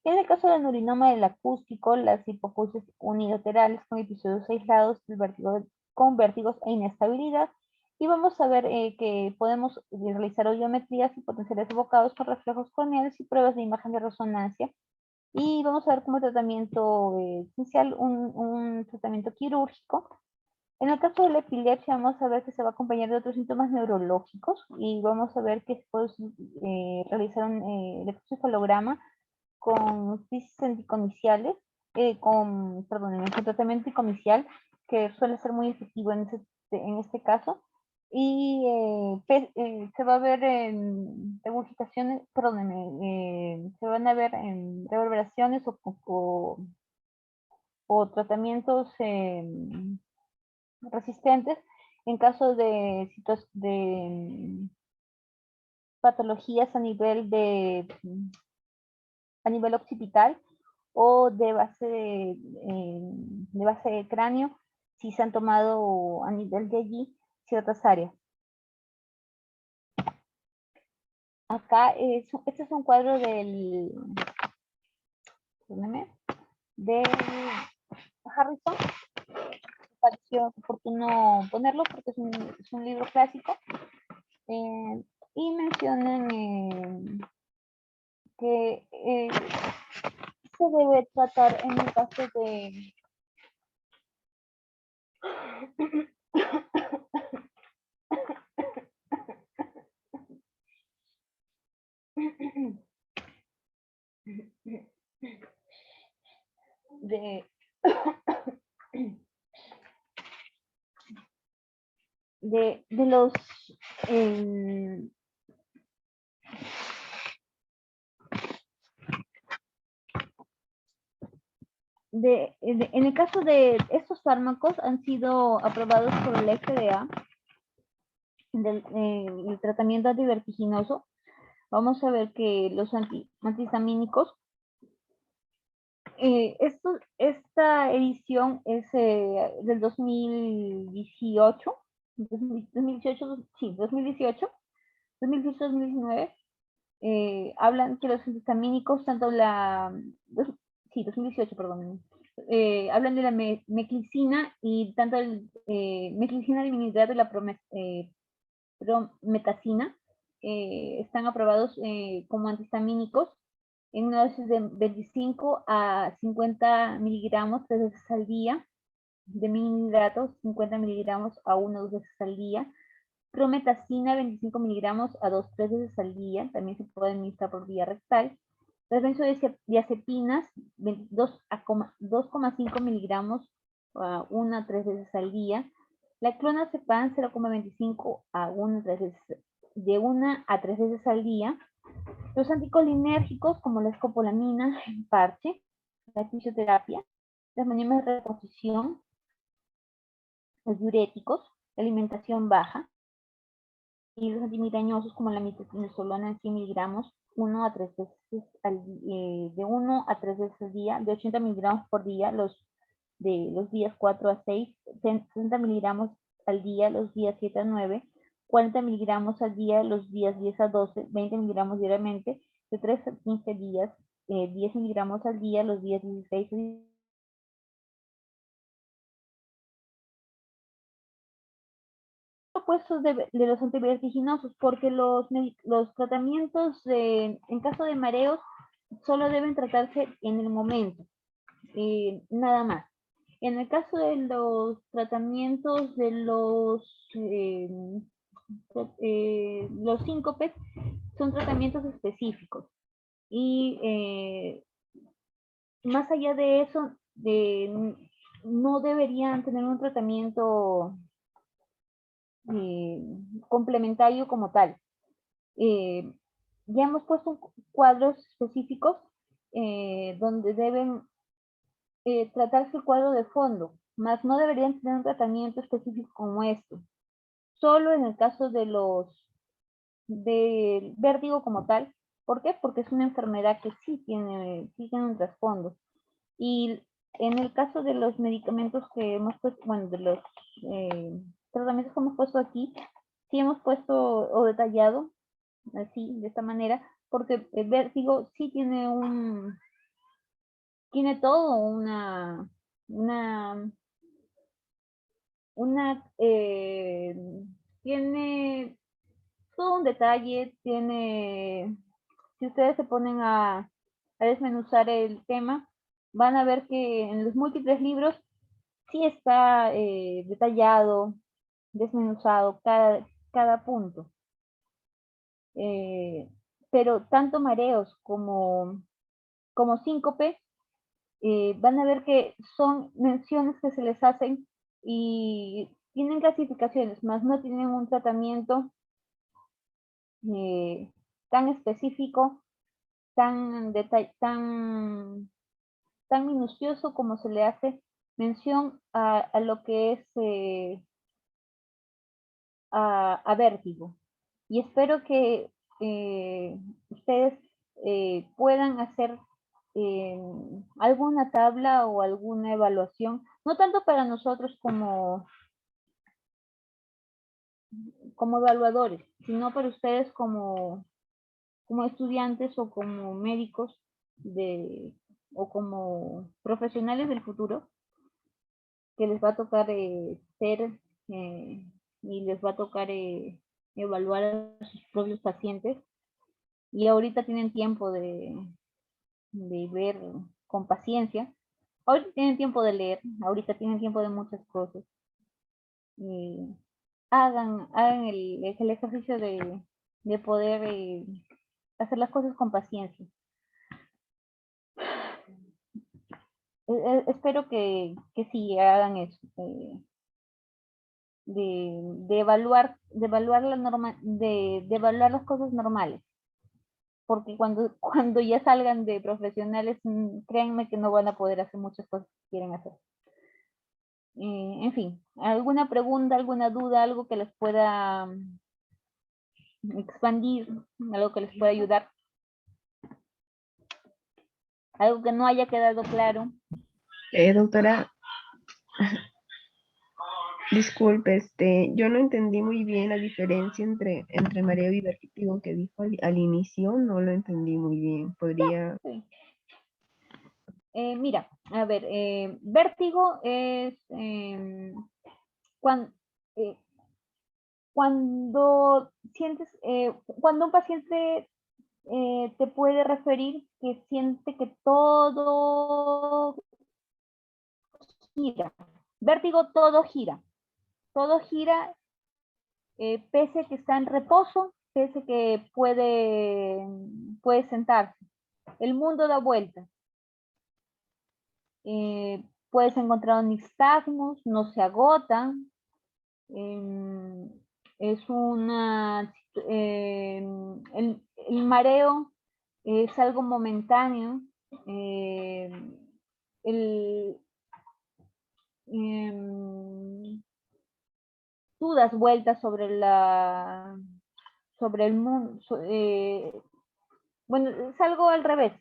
En el caso del neurinoma del acústico, las hipoacusias unilaterales con episodios aislados con vértigos e inestabilidad. Y vamos a ver que podemos realizar audiometrías y potenciales evocados con reflejos corneales y pruebas de imagen de resonancia. Y vamos a ver como tratamiento inicial un tratamiento quirúrgico. En el caso de la epilepsia vamos a ver que se va a acompañar de otros síntomas neurológicos y vamos a ver que se puede realizar un electroencefalograma con crisis anticomiciales, con tratamiento anticomicial, que suele ser muy efectivo en este caso. y se va a ver en regurgitaciones, perdónenme, se van a ver en reverberaciones o tratamientos resistentes en caso de patologías a nivel occipital o de base de cráneo, si se han tomado a nivel de allí ciertas áreas. Acá, este es un cuadro de Harrison. Me pareció oportuno ponerlo porque es un libro clásico. Y mencionan que se debe tratar en el caso de de los en el caso de estos fármacos han sido aprobados por el FDA el tratamiento antivertiginoso. Vamos a ver que los antihistamínicos, esta edición es del 2018, 2019, hablan que los antihistamínicos, tanto 2018, perdón, hablan de la meclicina y tanto el meclicina de minidrato y la prometacina están aprobados como antihistamínicos en una dosis de 25 a 50 miligramos 3 veces al día, de minidratos 50 miligramos a 1 o 2 veces al día, prometacina 25 miligramos a 2-3 veces al día, también se puede administrar por vía rectal. Las benzodiazepinas 2,5 miligramos a 1 a 3 veces al día. La clonazepam 0,25 a 1 de 1 a 3 veces al día. Los anticolinérgicos como la escopolamina en parche, la fisioterapia, las maniobras de reposición, los diuréticos, la alimentación baja, y los antimigrañosos como la metotrexasolona en 100 miligramos, 1 a 3 veces de 1 a 3 veces al día, de 80 miligramos por día, de los días 4 a 6, 60 miligramos al día, los días 7 a 9, 40 miligramos al día, los días 10 a 12, 20 miligramos diariamente, de 3 a 15 días, 10 miligramos al día, los días 16 a 18. Opuestos de los antivertiginosos, porque los tratamientos en caso de mareos solo deben tratarse en el momento, nada más. En el caso de los tratamientos de los síncopes, son tratamientos específicos. Y más allá de eso, no deberían tener un tratamiento complementario como tal. Ya hemos puesto cuadros específicos donde deben tratarse el cuadro de fondo, más no deberían tener un tratamiento específico como esto. Solo en el caso del vértigo como tal. ¿Por qué? Porque es una enfermedad que sí tiene un trasfondo. Y en el caso de los medicamentos que hemos puesto, bueno, de los tratamientos que hemos puesto aquí, sí hemos puesto o detallado, así, de esta manera, porque el vértigo sí tiene todo tiene todo un detalle, si ustedes se ponen a desmenuzar el tema, van a ver que en los múltiples libros sí está detallado, desmenuzado cada punto. Pero tanto mareos como síncope, van a ver que son menciones que se les hacen y tienen clasificaciones, más no tienen un tratamiento tan específico, tan minucioso como se le hace mención a lo que es a vértigo. Y espero que ustedes puedan hacer alguna tabla o alguna evaluación, no tanto para nosotros como evaluadores, sino para ustedes como estudiantes o como médicos o como profesionales del futuro, que les va a tocar ser y les va a tocar evaluar a sus propios pacientes. Y ahorita tienen tiempo de ver con paciencia. Ahorita tienen tiempo de leer, ahorita tienen tiempo de muchas cosas. Hagan el ejercicio de poder hacer las cosas con paciencia. Espero que sí hagan eso. De evaluar las cosas normales, porque cuando ya salgan de profesionales, créanme que no van a poder hacer muchas cosas que quieren hacer. En fin, ¿alguna pregunta, alguna duda, algo que les pueda expandir, algo que les pueda ayudar? ¿Algo que no haya quedado claro? Doctora, disculpe, yo no entendí muy bien la diferencia entre mareo y vértigo que dijo al inicio, no lo entendí muy bien. ¿Podría? Sí. Mira, a ver, vértigo es cuando sientes, cuando un paciente te puede referir que siente que todo gira. Vértigo, todo gira. Todo gira, pese que está en reposo, pese que puede sentarse. El mundo da vueltas. Puedes encontrar un nistagmus, no se agotan. Es una... el mareo es algo momentáneo. Tú das vueltas sobre el mundo. Bueno, es algo al revés.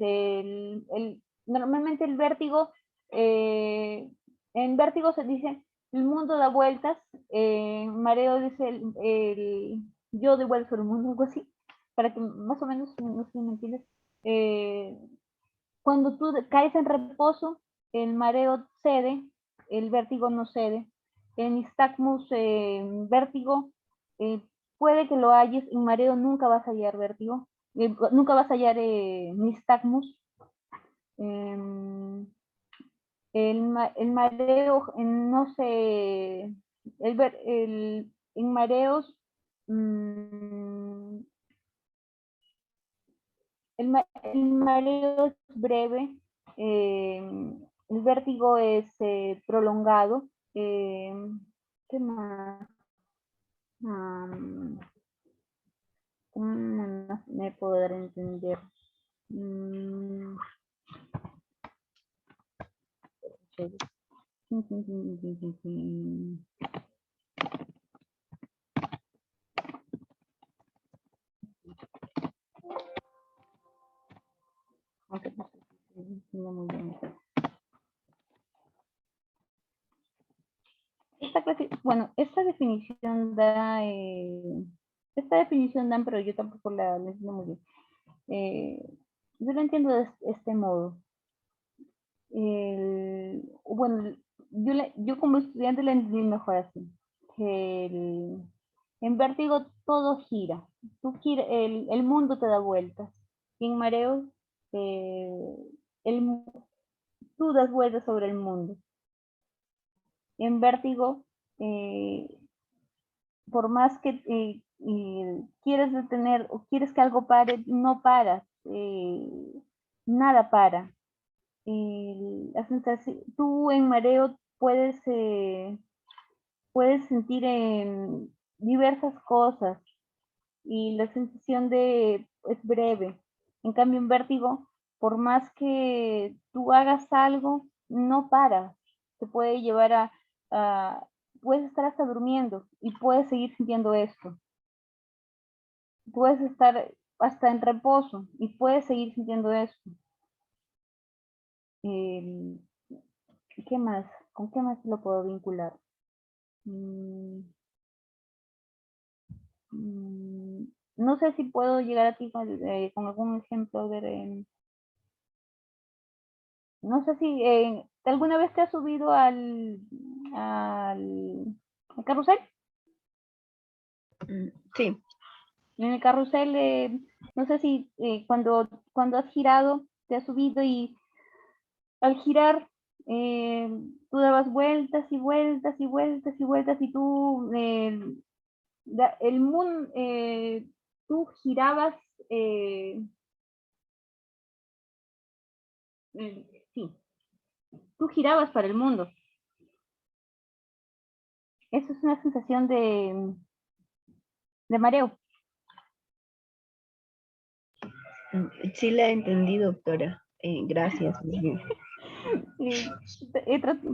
Normalmente el vértigo, en vértigo se dice el mundo da vueltas, mareo dice yo doy vueltas sobre el mundo, algo así, para que más o menos, no sé si me entiendes. Cuando tú caes en reposo, el mareo cede, el vértigo no cede. En nistagmus, vértigo, puede que lo halles, en mareo nunca vas a hallar vértigo, nunca vas a hallar nistagmus. El mareo no se... en mareos... el mareo es breve, el vértigo es prolongado. ¿Qué más? ¿Cómo me puedo dar a entender? No muy bien. Bueno, esta definición dan, pero yo tampoco la entiendo muy bien. Yo lo entiendo de este modo. Bueno, yo como estudiante la entendí mejor así. En vértigo todo gira. El mundo te da vueltas. Y en mareo, tú das vueltas sobre el mundo. En vértigo, por más que quieres detener o quieres que algo pare, no paras. Nada para. Tú en mareo puedes puedes sentir en diversas cosas y la sensación es breve. En cambio, en vértigo, por más que tú hagas algo, no para. Te puede llevar puedes estar hasta durmiendo y puedes seguir sintiendo esto. Puedes estar hasta en reposo y puedes seguir sintiendo esto. ¿Qué más? ¿Con qué más lo puedo vincular? No sé si puedo llegar a ti con algún ejemplo. No sé si alguna vez te has subido al carrusel. Sí. En el carrusel, no sé si cuando has girado, te has subido y al girar tú dabas vueltas y vueltas y vueltas y vueltas y tú tú girabas, sí, tú girabas para el mundo. Eso es una sensación de mareo. Sí la entendí, doctora. Gracias.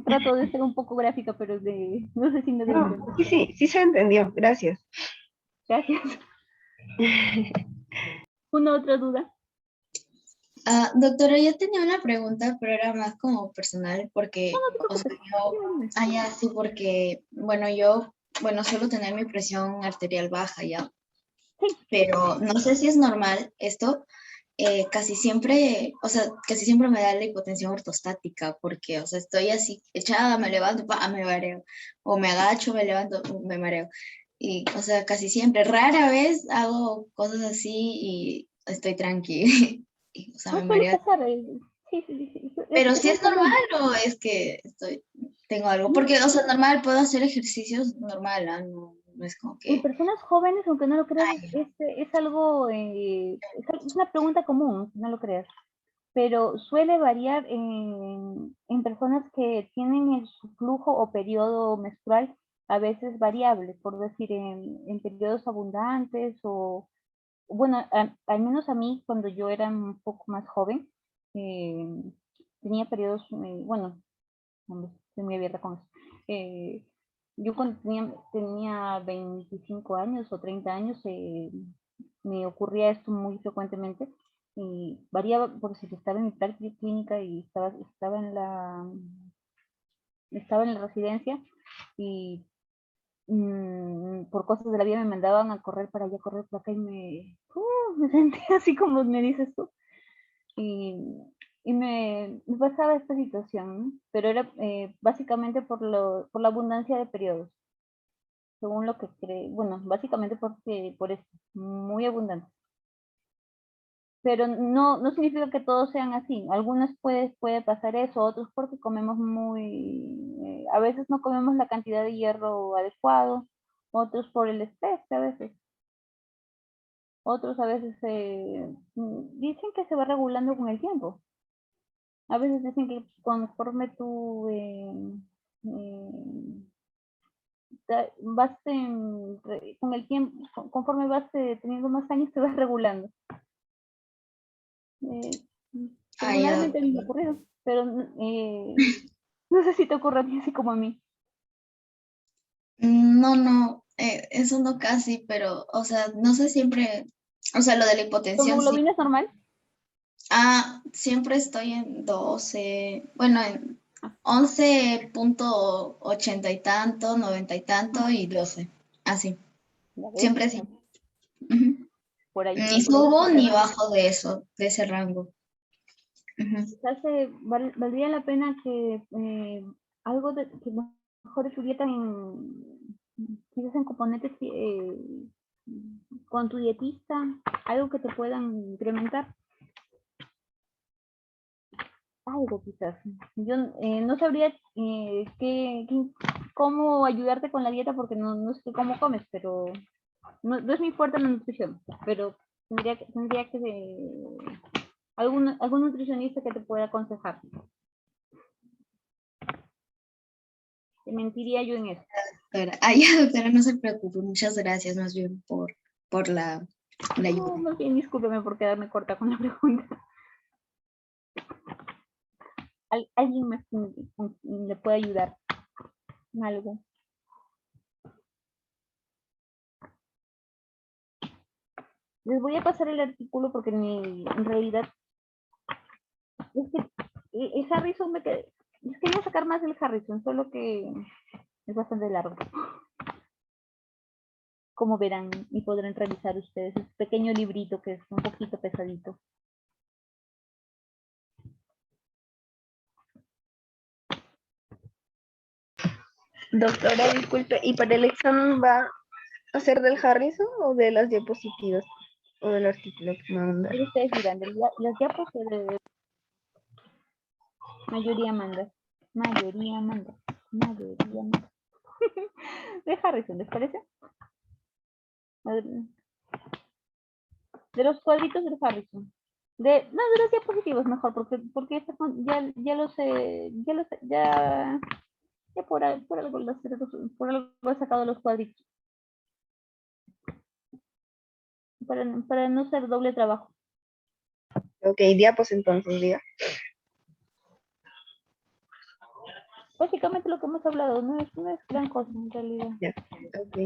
Trato de ser un poco gráfica, pero no sé si me doy No, cuenta. sí se entendió. Gracias. Gracias. ¿Una otra duda? Doctora, yo tenía una pregunta, pero era más como personal, porque, o sea, sí, porque, bueno, yo suelo tener mi presión arterial baja ya, pero no sé si es normal esto, casi siempre me da la hipotensión ortostática, porque, o sea, estoy así echada, me levanto, me mareo, o me agacho, me levanto, me mareo, y, o sea, casi siempre, rara vez hago cosas así y estoy tranqui. O sea, me No suele mareo. pasar. Sí. Pero si muy es normal común. o es que tengo algo, porque, o sea, normal, puedo hacer ejercicios normal, no es como En que, personas jóvenes, aunque no lo creas, ay, es algo, es una pregunta común, no lo creas, pero suele variar en personas que tienen su flujo o periodo menstrual a veces variable, por decir, en periodos abundantes o, bueno, al menos a mí cuando yo era un poco más joven, eh, tenía periodos, bueno, estoy muy abierta con eso. Yo cuando tenía 25 años o 30 años, me ocurría esto muy frecuentemente y variaba por si estaba en mi práctica clínica y estaba en la residencia y por cosas de la vida me mandaban a correr para allá, correr para acá y me sentía así como me dices tú. Y me pasaba esta situación, ¿no? Pero era básicamente por la abundancia de periodos, según lo que cree, bueno, básicamente por esto, muy abundante. Pero no significa que todos sean así. Algunos puede pasar eso, otros porque comemos a veces no comemos la cantidad de hierro adecuado, otros por el estrés a veces. Otros a veces dicen que se va regulando con el tiempo. A veces dicen que conforme tú vas con el tiempo, conforme vas teniendo más años, te vas regulando. ya, Personalmente a mí me ha ocurrido, pero no sé si te ocurre a ti así como a mí. no, eso no casi, pero, o sea, no sé siempre, o sea, lo de la ¿Tu hipotensión sí. hemoglobina es normal? Siempre estoy en 12, bueno, en 11.80 y tanto, 90 y tanto y 12, así, Ya ves, siempre así. Ujú. por ahí, Ni por ahí subo está ni raro. bajo de eso, de ese rango. Ujú. Quizás valdría la pena que algo que mejore tu dieta quizás en componentes con tu dietista, algo que te puedan incrementar. Algo quizás. Yo no sabría cómo ayudarte con la dieta porque no sé cómo comes, pero no es muy fuerte la nutrición, pero tendría que algún nutricionista que te pueda aconsejar. Te mentiría yo en eso. doctora. Ah, ya, doctora, no se preocupe. Muchas gracias más bien por la ayuda. No, más bien discúlpeme por quedarme corta con la pregunta. ¿Alguien más le puede ayudar en algo? Les voy a pasar el artículo porque en realidad es que el Harrison les quería sacar más del Harrison, solo que es bastante largo. Como verán y podrán revisar ustedes, es un pequeño librito que es un poquito pesadito. Doctora, disculpe, ¿y para el examen va a ser del Harrison o de las diapositivas? O del artículo que me va a mandar. Pero ustedes dirán, las diapos de mayoría manda. Mayoría manda. Mayoría manda. De Harrison, ¿les parece? A ver, de los cuadritos del Harrison. No, de los diapositivos mejor, porque ya lo sé, ya por algo he sacado los cuadritos. Para no hacer doble trabajo. Ok, diapos entonces, diga. Básicamente lo que hemos hablado no es gran cosa en realidad. Ya, ok.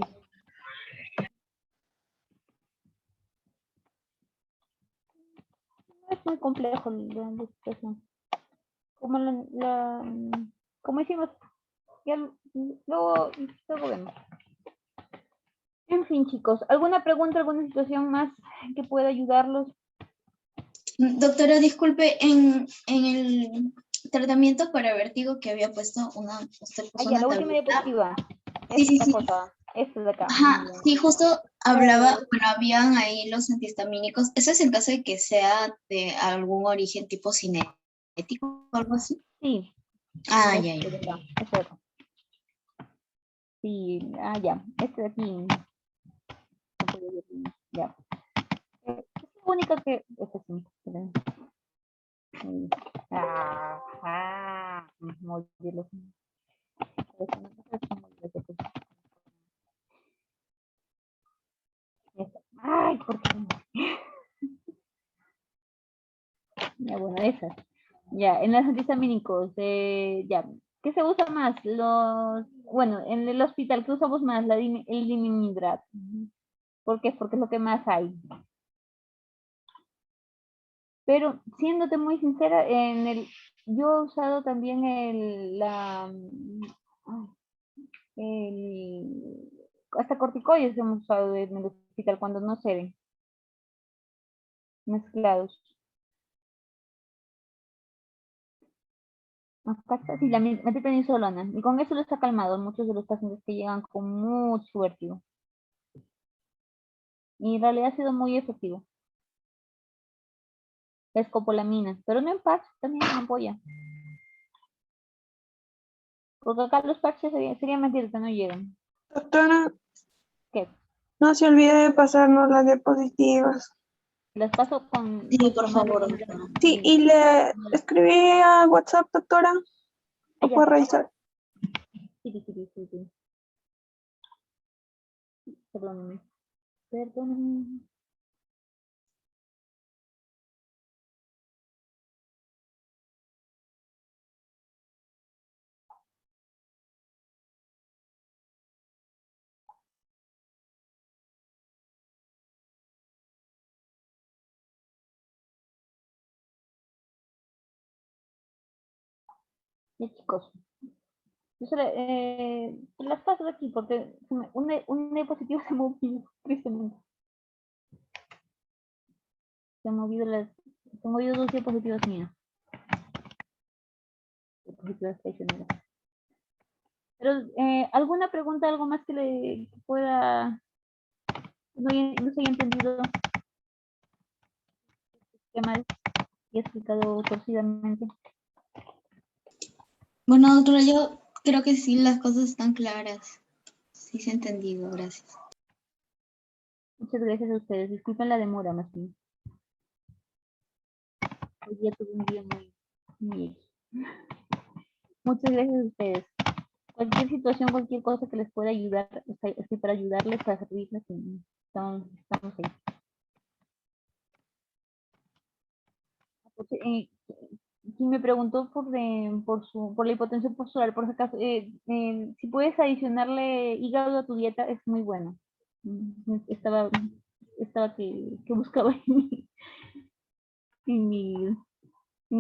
No es muy complejo la situación. Como hicimos, ya luego vemos. En fin, chicos, ¿alguna pregunta, alguna situación más que pueda ayudarlos? Doctora, disculpe, en el tratamiento para vértigo que había puesto usted puso Ya, una la última tableta. diapositiva. Sí, Esta sí. cosa, esta de acá. Ajá, sí, justo hablaba, bueno, habían ahí los antihistamínicos. ¿Eso es en caso de que sea de algún origen tipo cinético o algo así? Sí. Ah, Este ya, ya. de acá, este de acá. Sí, ya. Este de aquí. Ya. Es la única que. Este sí. Esperen. Módulos. Ay, ¿por qué no? Ya, bueno, esas. Ya, en los antihistamínicos, ya. ¿Qué se usa más? Bueno, en el hospital, ¿qué usamos más? El Limimidrat. ¿Por qué? Porque es lo que más hay. Pero, siéndote muy sincera, yo he usado también hasta corticoides hemos usado en el hospital cuando no se ven mezclados. Acá está, sí, la metilprednisolona. Y con eso les ha calmado a muchos de los pacientes que llegan con mucho vértigo. Y en realidad ha sido muy efectivo. La escopolamina, pero no en parches, también en ampolla. Porque acá los parches sería mentira que no llegan. Doctora, ¿Qué? no se olvide de pasarnos las diapositivas. Las paso con Sí, por formato favor, de- doctora. Sí, y le escribí a WhatsApp, doctora. ¿O ya. puede revisar? Sí. Perdóname. Perdóname. Ya, chicos. Yo las paso de aquí porque un diapositivo se ha movido, tristemente. Se han movido dos diapositivas mías. Diapositivas traicioneras. Pero, ¿alguna pregunta, algo más que pueda, no se haya entendido qué mal y explicado torcidamente? Bueno, doctora, yo creo que sí, las cosas están claras. Sí se ha entendido, gracias. Muchas gracias a ustedes. Disculpen la demora, más bien. Hoy día tuve un día muy Muchas gracias a ustedes. Cualquier situación, cualquier cosa que les pueda ayudar, estoy para ayudarles, para servirles, y estamos ahí. Pues, si me preguntó por la hipotensión postural, por si acaso, si puedes adicionarle hígado a tu dieta, es muy bueno. Estaba que buscaba en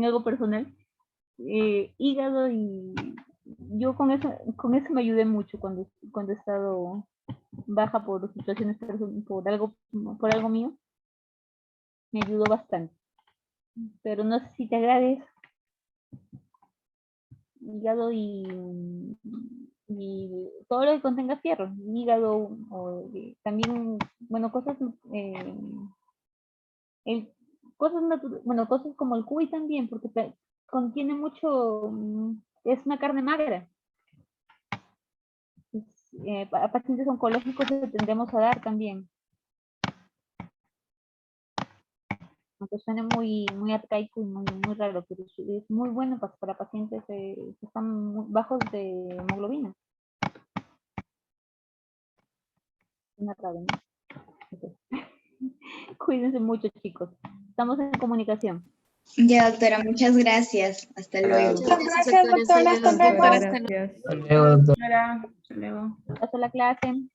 algo personal. Hígado, y yo con eso me ayudé mucho cuando he estado baja por situaciones, por algo mío, me ayudó bastante. Pero no sé si te agrade eso. Hígado y todo lo que contenga fierro, hígado, o también, bueno, cosas cosas como el cuy también, porque contiene mucho, es una carne magra. A pacientes oncológicos le tendremos a dar también. Aunque suene muy arcaico y muy raro, pero es muy bueno para pacientes que están muy bajos de hemoglobina. Suena raro, ¿no? Okay. Cuídense mucho, chicos. Estamos en comunicación. Ya, doctora, muchas gracias. Hasta luego. Muchas gracias, doctora. Hasta luego. Gracias. Hasta luego, doctor. Hasta luego. Paso la clase.